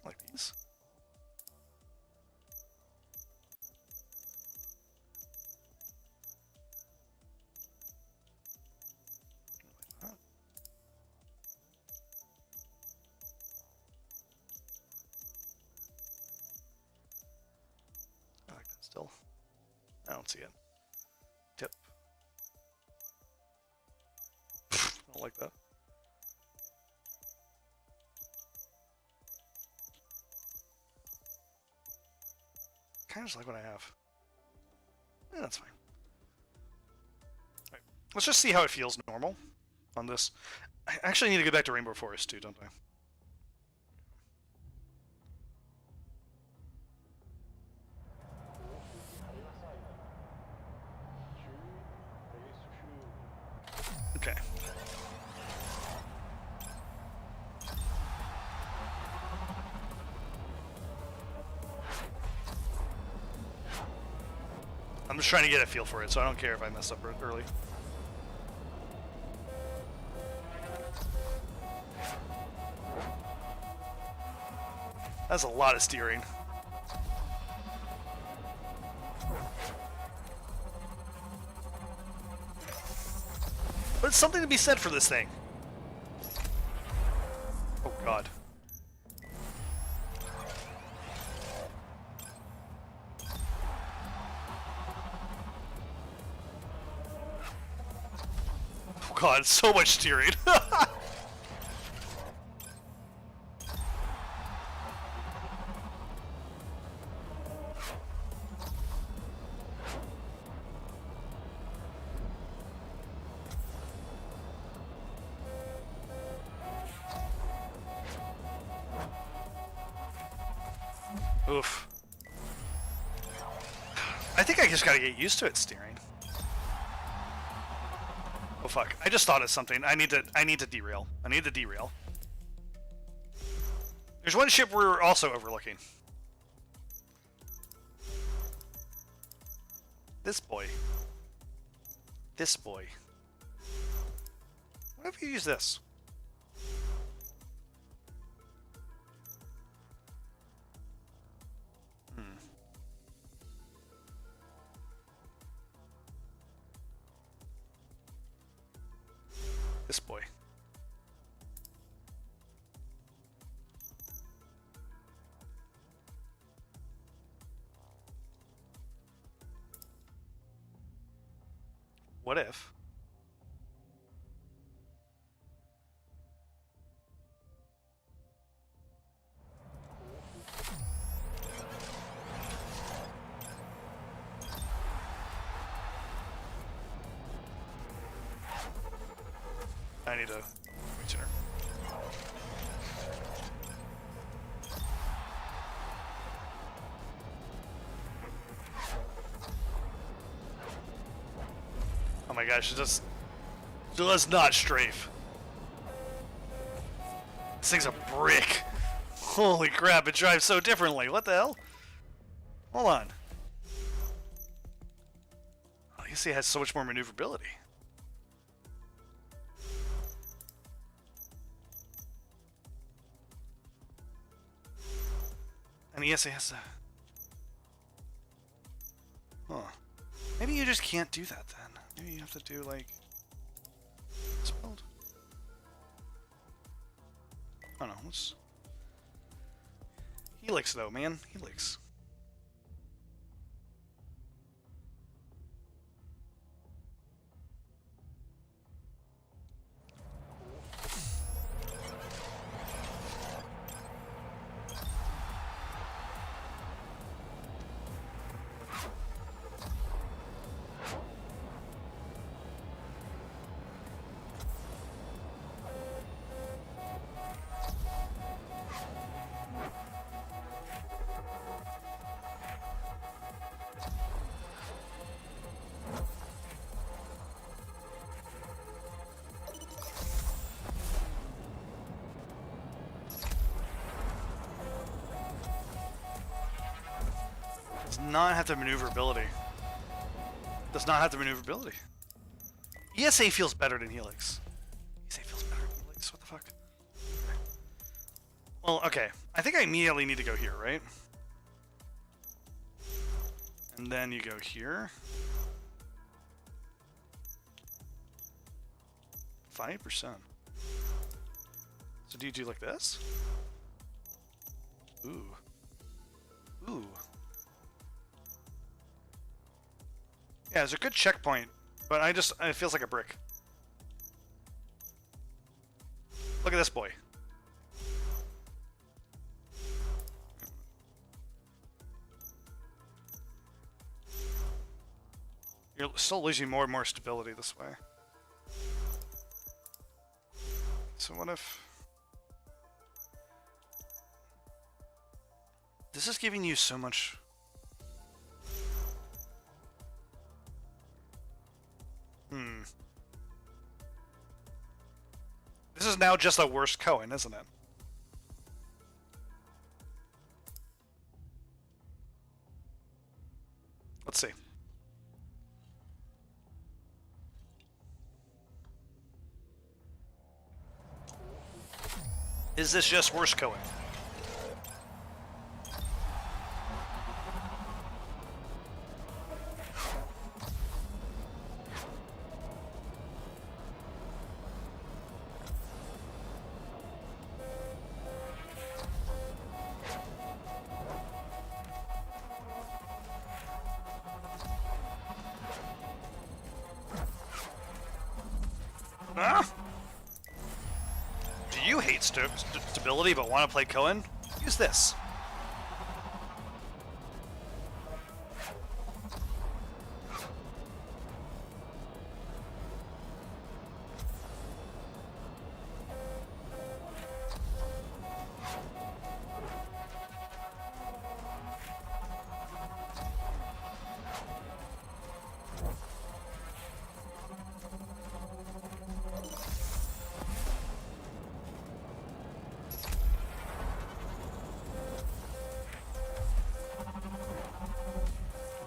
Like these. Like that. I like that still. I don't see it. Tip. I don't like that. Kind of just like what I have. Yeah, that's fine. Right. Let's just see how it feels normal on this. I actually need to get back to Rainbow Forest too, don't I? Okay. I'm just trying to get a feel for it, so I don't care if I mess up early. That's a lot of steering. But it's something to be said for this thing. Oh god. Oh god, so much steering. Oof. I think I just gotta get used to it steering. Oh fuck! I just thought of something. I need to derail. I need to derail. There's one ship we're also overlooking. This boy. This boy. What if you use this? This boy. What if? I need to wait sooner. Oh my gosh, it just does not strafe. This thing's a brick. Holy crap, it drives so differently. What the hell? Hold on. Oh, you see it has so much more maneuverability. And yes, it has a... Huh. Maybe you just can't do that then. Maybe you have to do, like... this build? I don't know, let's... Helix, though, man. Helix. Does not have the maneuverability. Does not have the maneuverability. ESA feels better than Helix. ESA feels better than Helix. What the fuck? Well, okay. I think I immediately need to go here, right? And then you go here. 5%. So do you do like this? Ooh. Ooh. Yeah, it's a good checkpoint, but it feels like a brick. Look at this boy. You're still losing more and more stability this way. So what if... This is giving you so much... This is now just a worse Cohen, isn't it? Let's see. Is this just worse Cohen? Do you hate stability but want to play Cohen? Use this.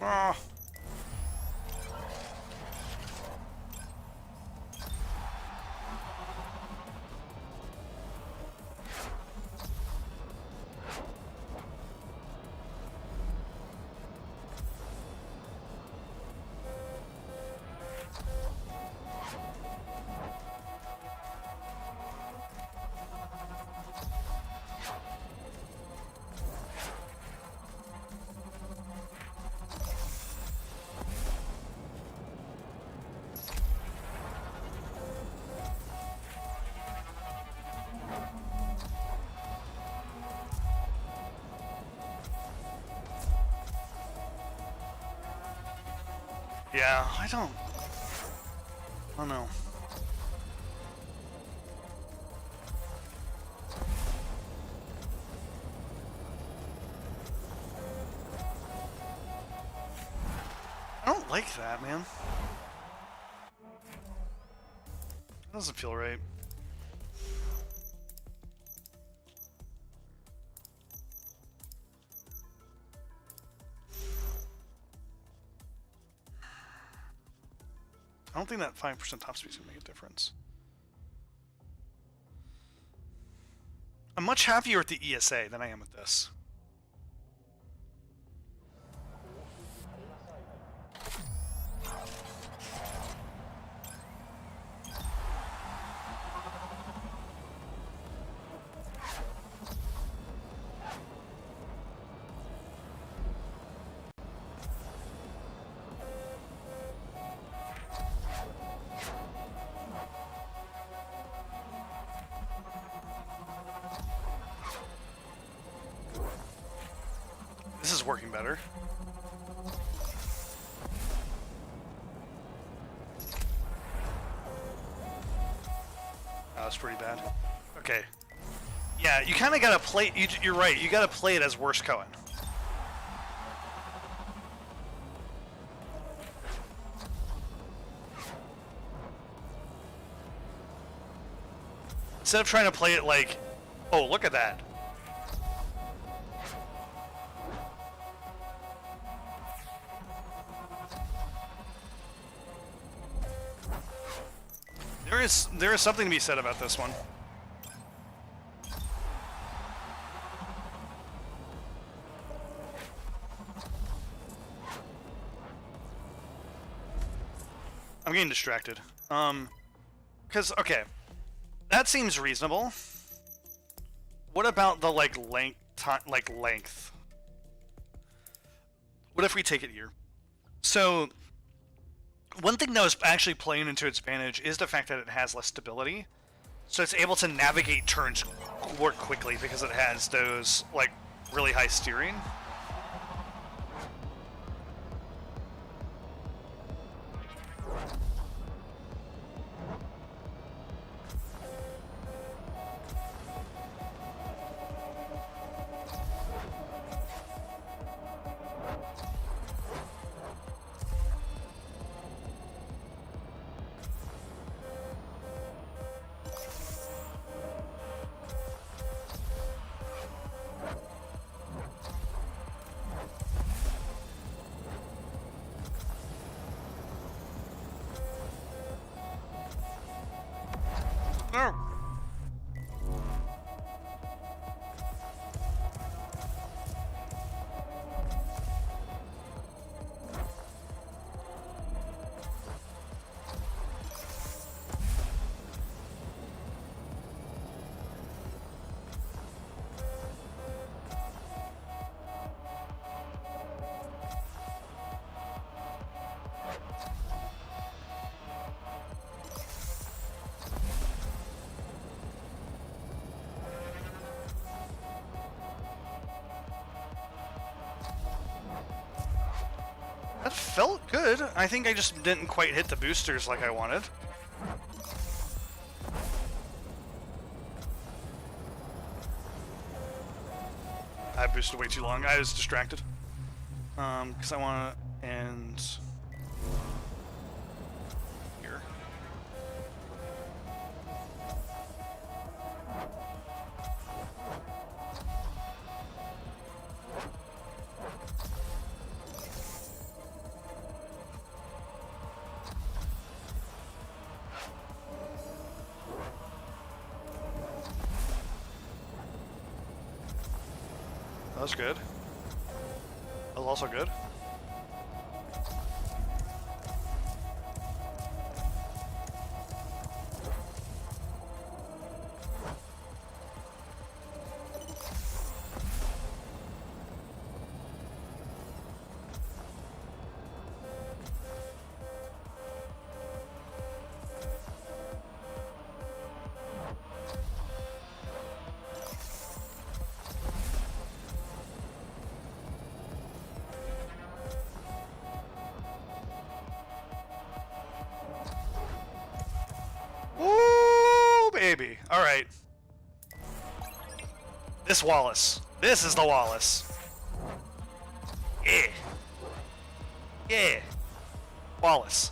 Oh. Yeah, I don't know. like that, man. That doesn't feel right. I don't think that 5% top speed is going to make a difference. I'm much happier with the ESA than I am with this. This is working better. That was pretty bad. Okay. Yeah, you kind of gotta play. You're right. You gotta play it as worst Cohen. Instead of trying to play it like, oh, look at that. There is something to be said about this one. I'm getting distracted. Because okay, that seems reasonable. What about the length? What if we take it here? So one thing that was actually playing into its advantage is the fact that it has less stability. So it's able to navigate turns more quickly because it has those, like, really high steering. No. That felt good. I think I just didn't quite hit the boosters like I wanted. I boosted way too long. I was distracted. Because I want to end here. That was good. That was also good. Baby. All right. This Wallace. This is the Wallace. Yeah. Yeah. Flawless.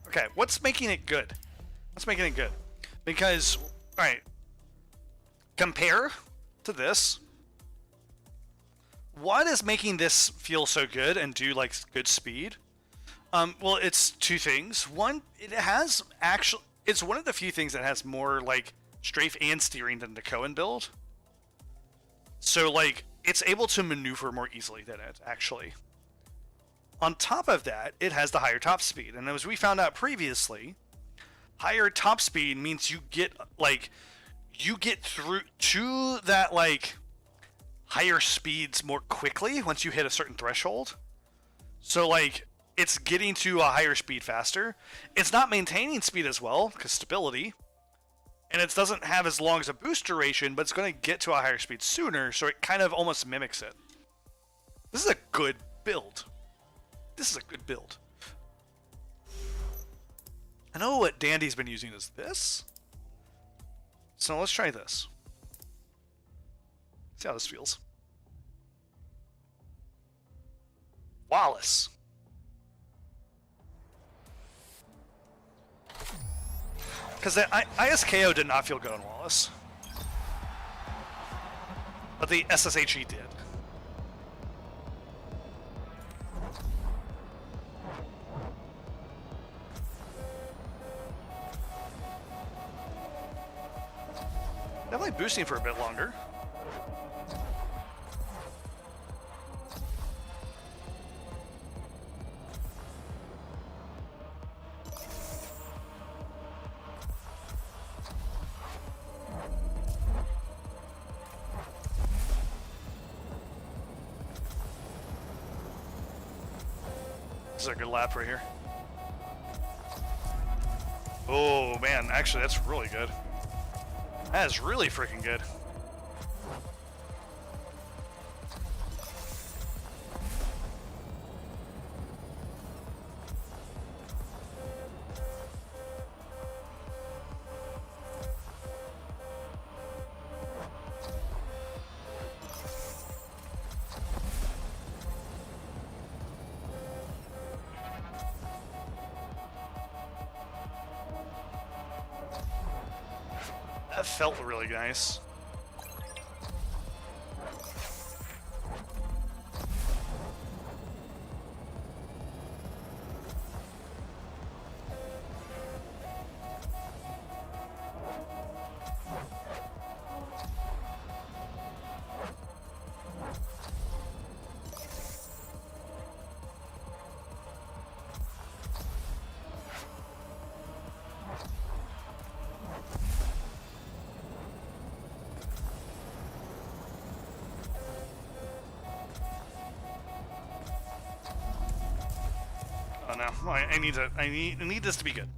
Okay, what's making it good? What's making it good? Because, alright, compare to this. What is making this feel so good and do like good speed? Well, it's two things. One, it has actually, it's one of the few things that has more like strafe and steering than the Cohen build. So like, it's able to maneuver more easily than it actually. On top of that, it has the higher top speed, and as we found out previously, higher top speed means you get through to that like higher speeds more quickly once you hit a certain threshold. So like, it's getting to a higher speed faster. It's not maintaining speed as well because stability, and it doesn't have as long as a boost duration, but it's going to get to a higher speed sooner, so it kind of almost mimics it. This is a good build. This is a good build. I know what Dandy's been using is this. So let's try this. See how this feels. Wallace. Because the ISKO did not feel good on Wallace. But the SSHE did. Definitely boosting for a bit longer. This is a good lap right here. Oh man, actually that's really good. That is really freaking good. That felt really nice. Oh no, I need this to be good.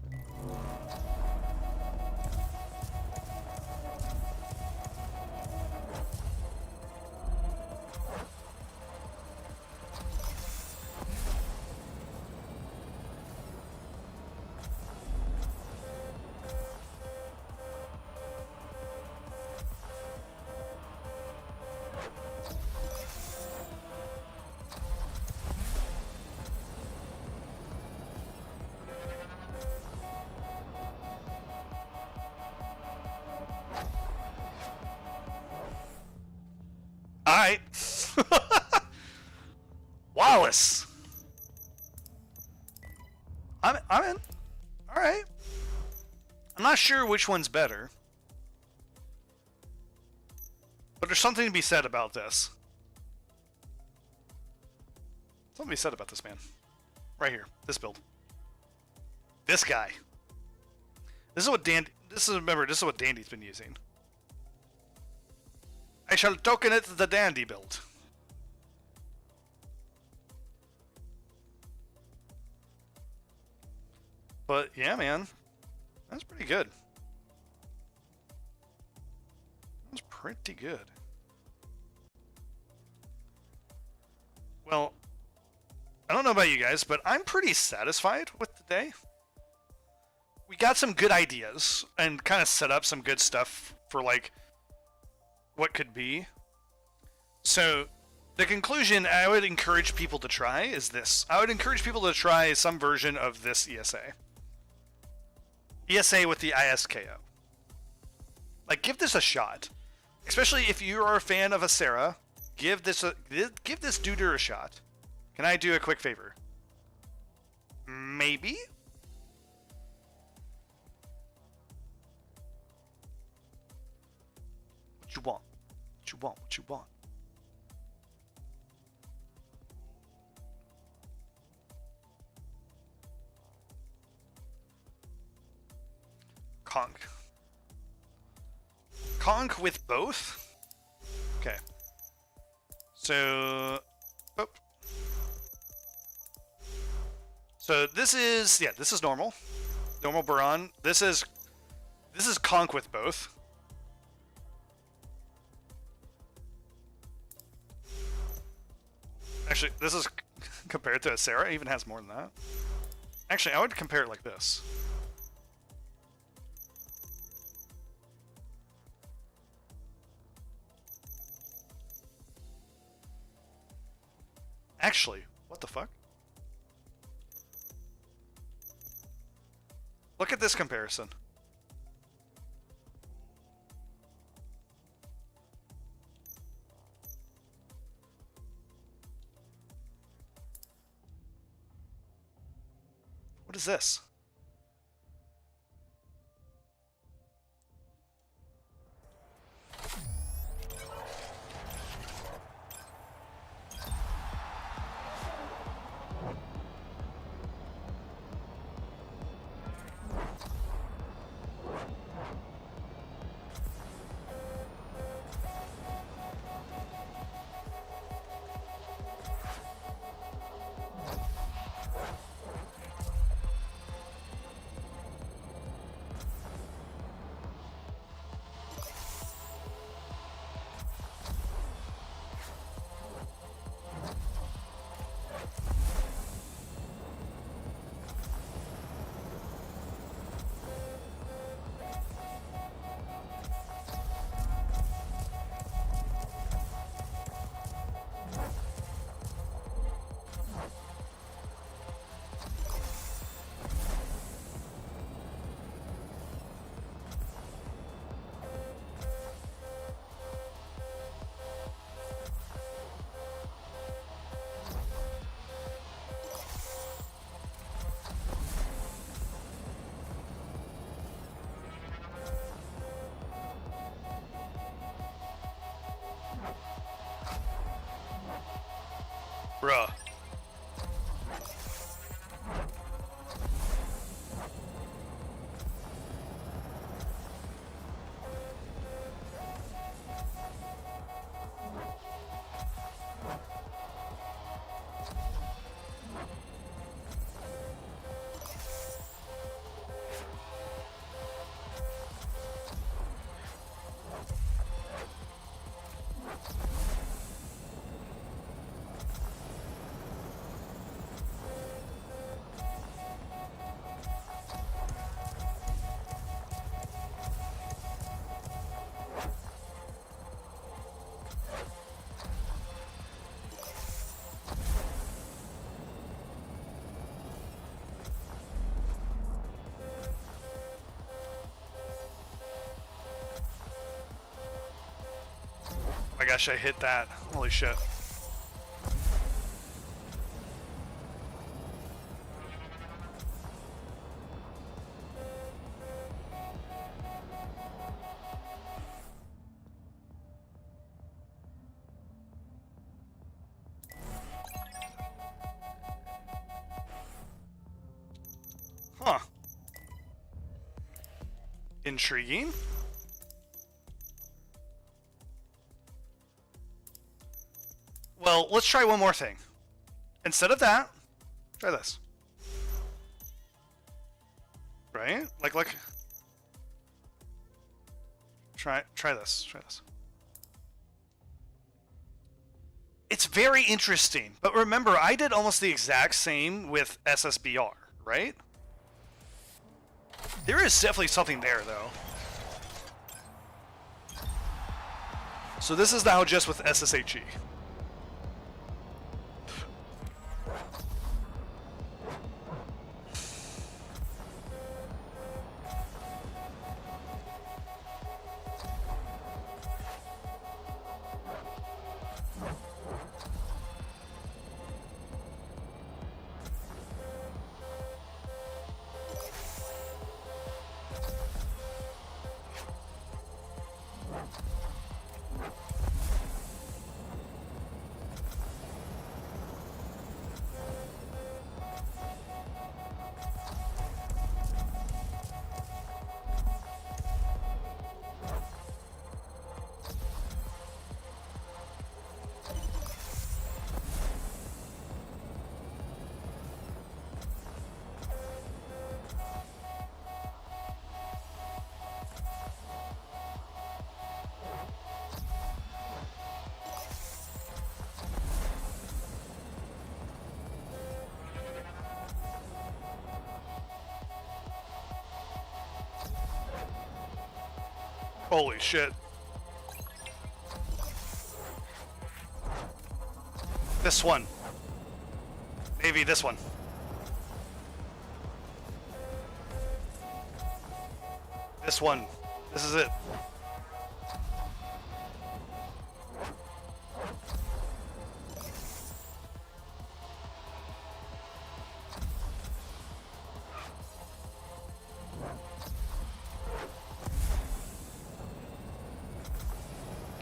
Alright. Wallace. I'm in. Alright. I'm not sure which one's better. But there's something to be said about this. Something to be said about this man. Right here. This build. This guy. This is what remember, this is what Dandy's been using. I shall token it the Dandy build. But yeah, man, that's pretty good. That's pretty good. Well, I don't know about you guys, but I'm pretty satisfied with the day. We got some good ideas and kind of set up some good stuff for like what could be. So The conclusion I would encourage people to try is this. I would encourage people to try some version of this ESA. ESA with the ISKO. Like, give this a shot. Especially if you are a fan of Acera, give this duder a shot. Can I do a quick favor? Maybe? What you want? What you want? What you want? Conk. Conk with both? Okay. So... Oh. So this is... Yeah, this is normal. Normal Baron. This is Conk with both. Actually, this is compared to Acera. It even has more than that. Actually, I would compare it like this. Actually, what the fuck? Look at this comparison. What is this? Bruh. Oh my gosh, I hit that. Holy shit. Huh. Intriguing. Well, let's try one more thing. Instead of that, try this. Right? Like, look. Try this. Try this. It's very interesting. But remember, I did almost the exact same with SSBR, right? There is definitely something there, though. So this is now just with SSHE. Holy shit. This one. Maybe this one. This one. This is it.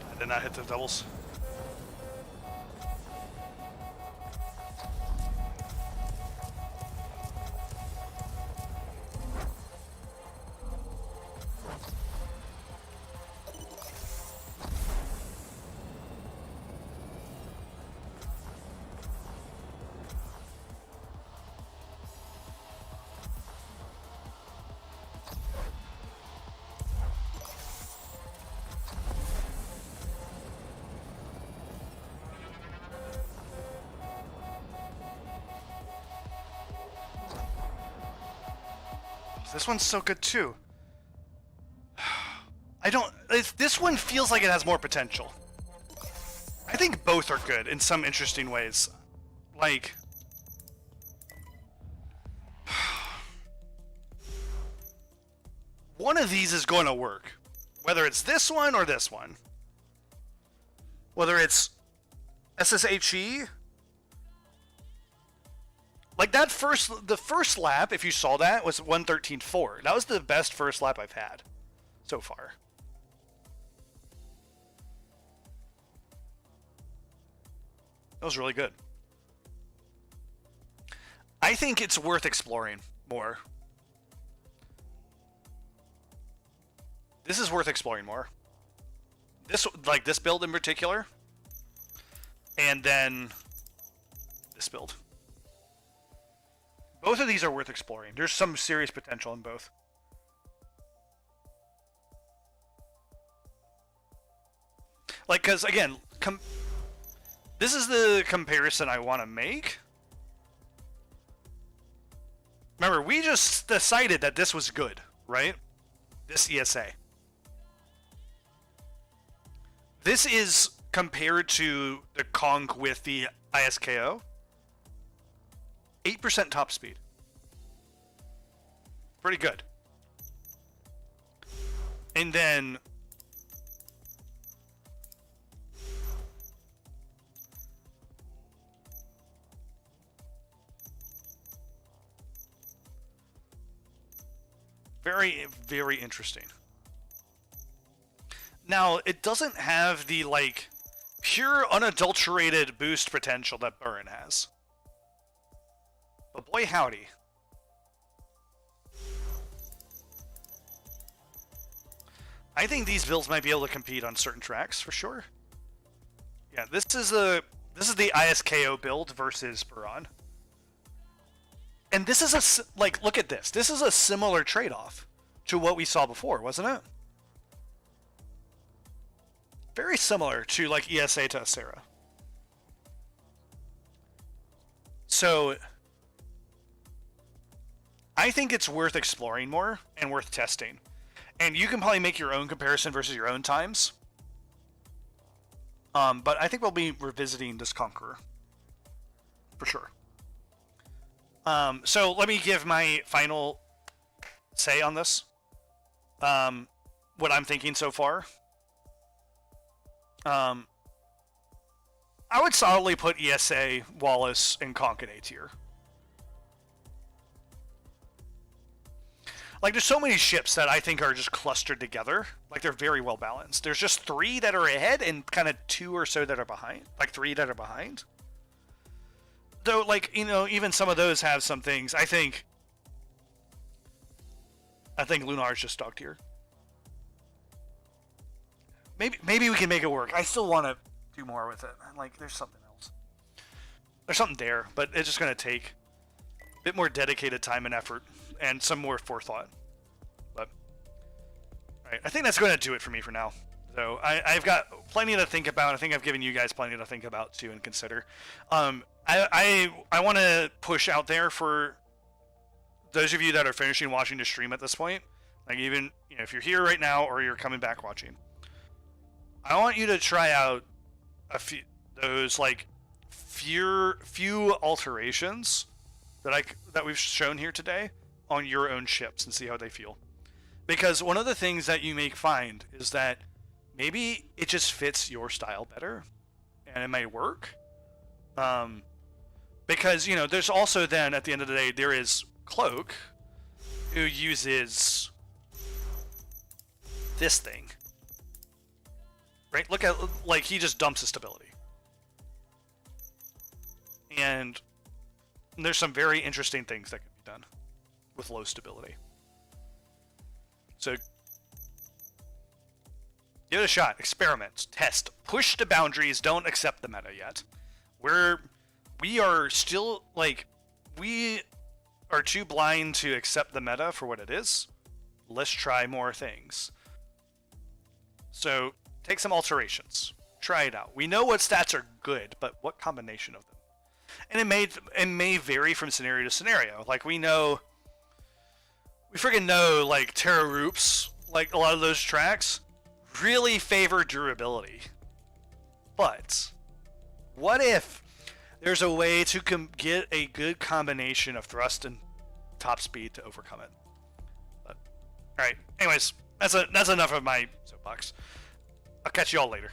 I did not hit the doubles. This one's so good too. This one feels like it has more potential. I think both are good in some interesting ways. Like, one of these is going to work. Whether it's this one or this one. Whether it's SSHE. Like the first lap, if you saw that, was 1:13.4. That was the best first lap I've had so far. That was really good. I think it's worth exploring more. This is worth exploring more. This build in particular. And then this build. Both of these are worth exploring. There's some serious potential in both. Like, because, again, this is the comparison I want to make. Remember, we just decided that this was good, right? This ESA. This is compared to the Conk with the ISKO. 8% top speed. Pretty good. And then very, very interesting. Now, it doesn't have the, like, pure unadulterated boost potential that Burn has. But boy howdy. I think these builds might be able to compete on certain tracks for sure. Yeah, this is the ISKO build versus Buran. And this is like, look at this. This is a similar trade-off to what we saw before, wasn't it? Very similar to like ESA to Acera. So I think it's worth exploring more and worth testing. And you can probably make your own comparison versus your own times. But I think we'll be revisiting this Conqueror. For sure. So let me give my final say on this. What I'm thinking so far. I would solidly put ESA, Wallace, and Conk in A tier. Like, there's so many ships that I think are just clustered together. Like, they're very well balanced. There's just 3 that are ahead and kind of 2 or so that are behind. Like, 3 that are behind. Though, like, you know, even some of those have some things. I think Lunar's just dog tier. Maybe we can make it work. I still want to do more with it. Like, there's something else. There's something there, but it's just going to take a bit more dedicated time and effort and some more forethought. But, all right, I think that's going to do it for me for now. So I've got plenty to think about. I think I've given you guys plenty to think about too and consider. I want to push out there for those of you that are finishing watching the stream at this point. Like even if you're here right now or you're coming back watching, I want you to try out a few those like few alterations that we've shown here today on your own ships and see how they feel. Because one of the things that you may find is that maybe it just fits your style better and it might work. Because, there's also then, at the end of the day, there is Cloak, who uses this thing. Right? Look at, like, he just dumps his stability. And there's some very interesting things that can be done with low stability. So, give it a shot. Experiment. Test. Push the boundaries. Don't accept the meta yet. We are still, like, we are too blind to accept the meta for what it is. Let's try more things. So, take some alterations. Try it out. We know what stats are good, but what combination of them? And it may vary from scenario to scenario. Like, we freaking know, like, Terra Roops, like, a lot of those tracks really favor durability. But what if there's a way to get a good combination of thrust and top speed to overcome it? But, all right. Anyways, that's enough of my soapbox. I'll catch you all later.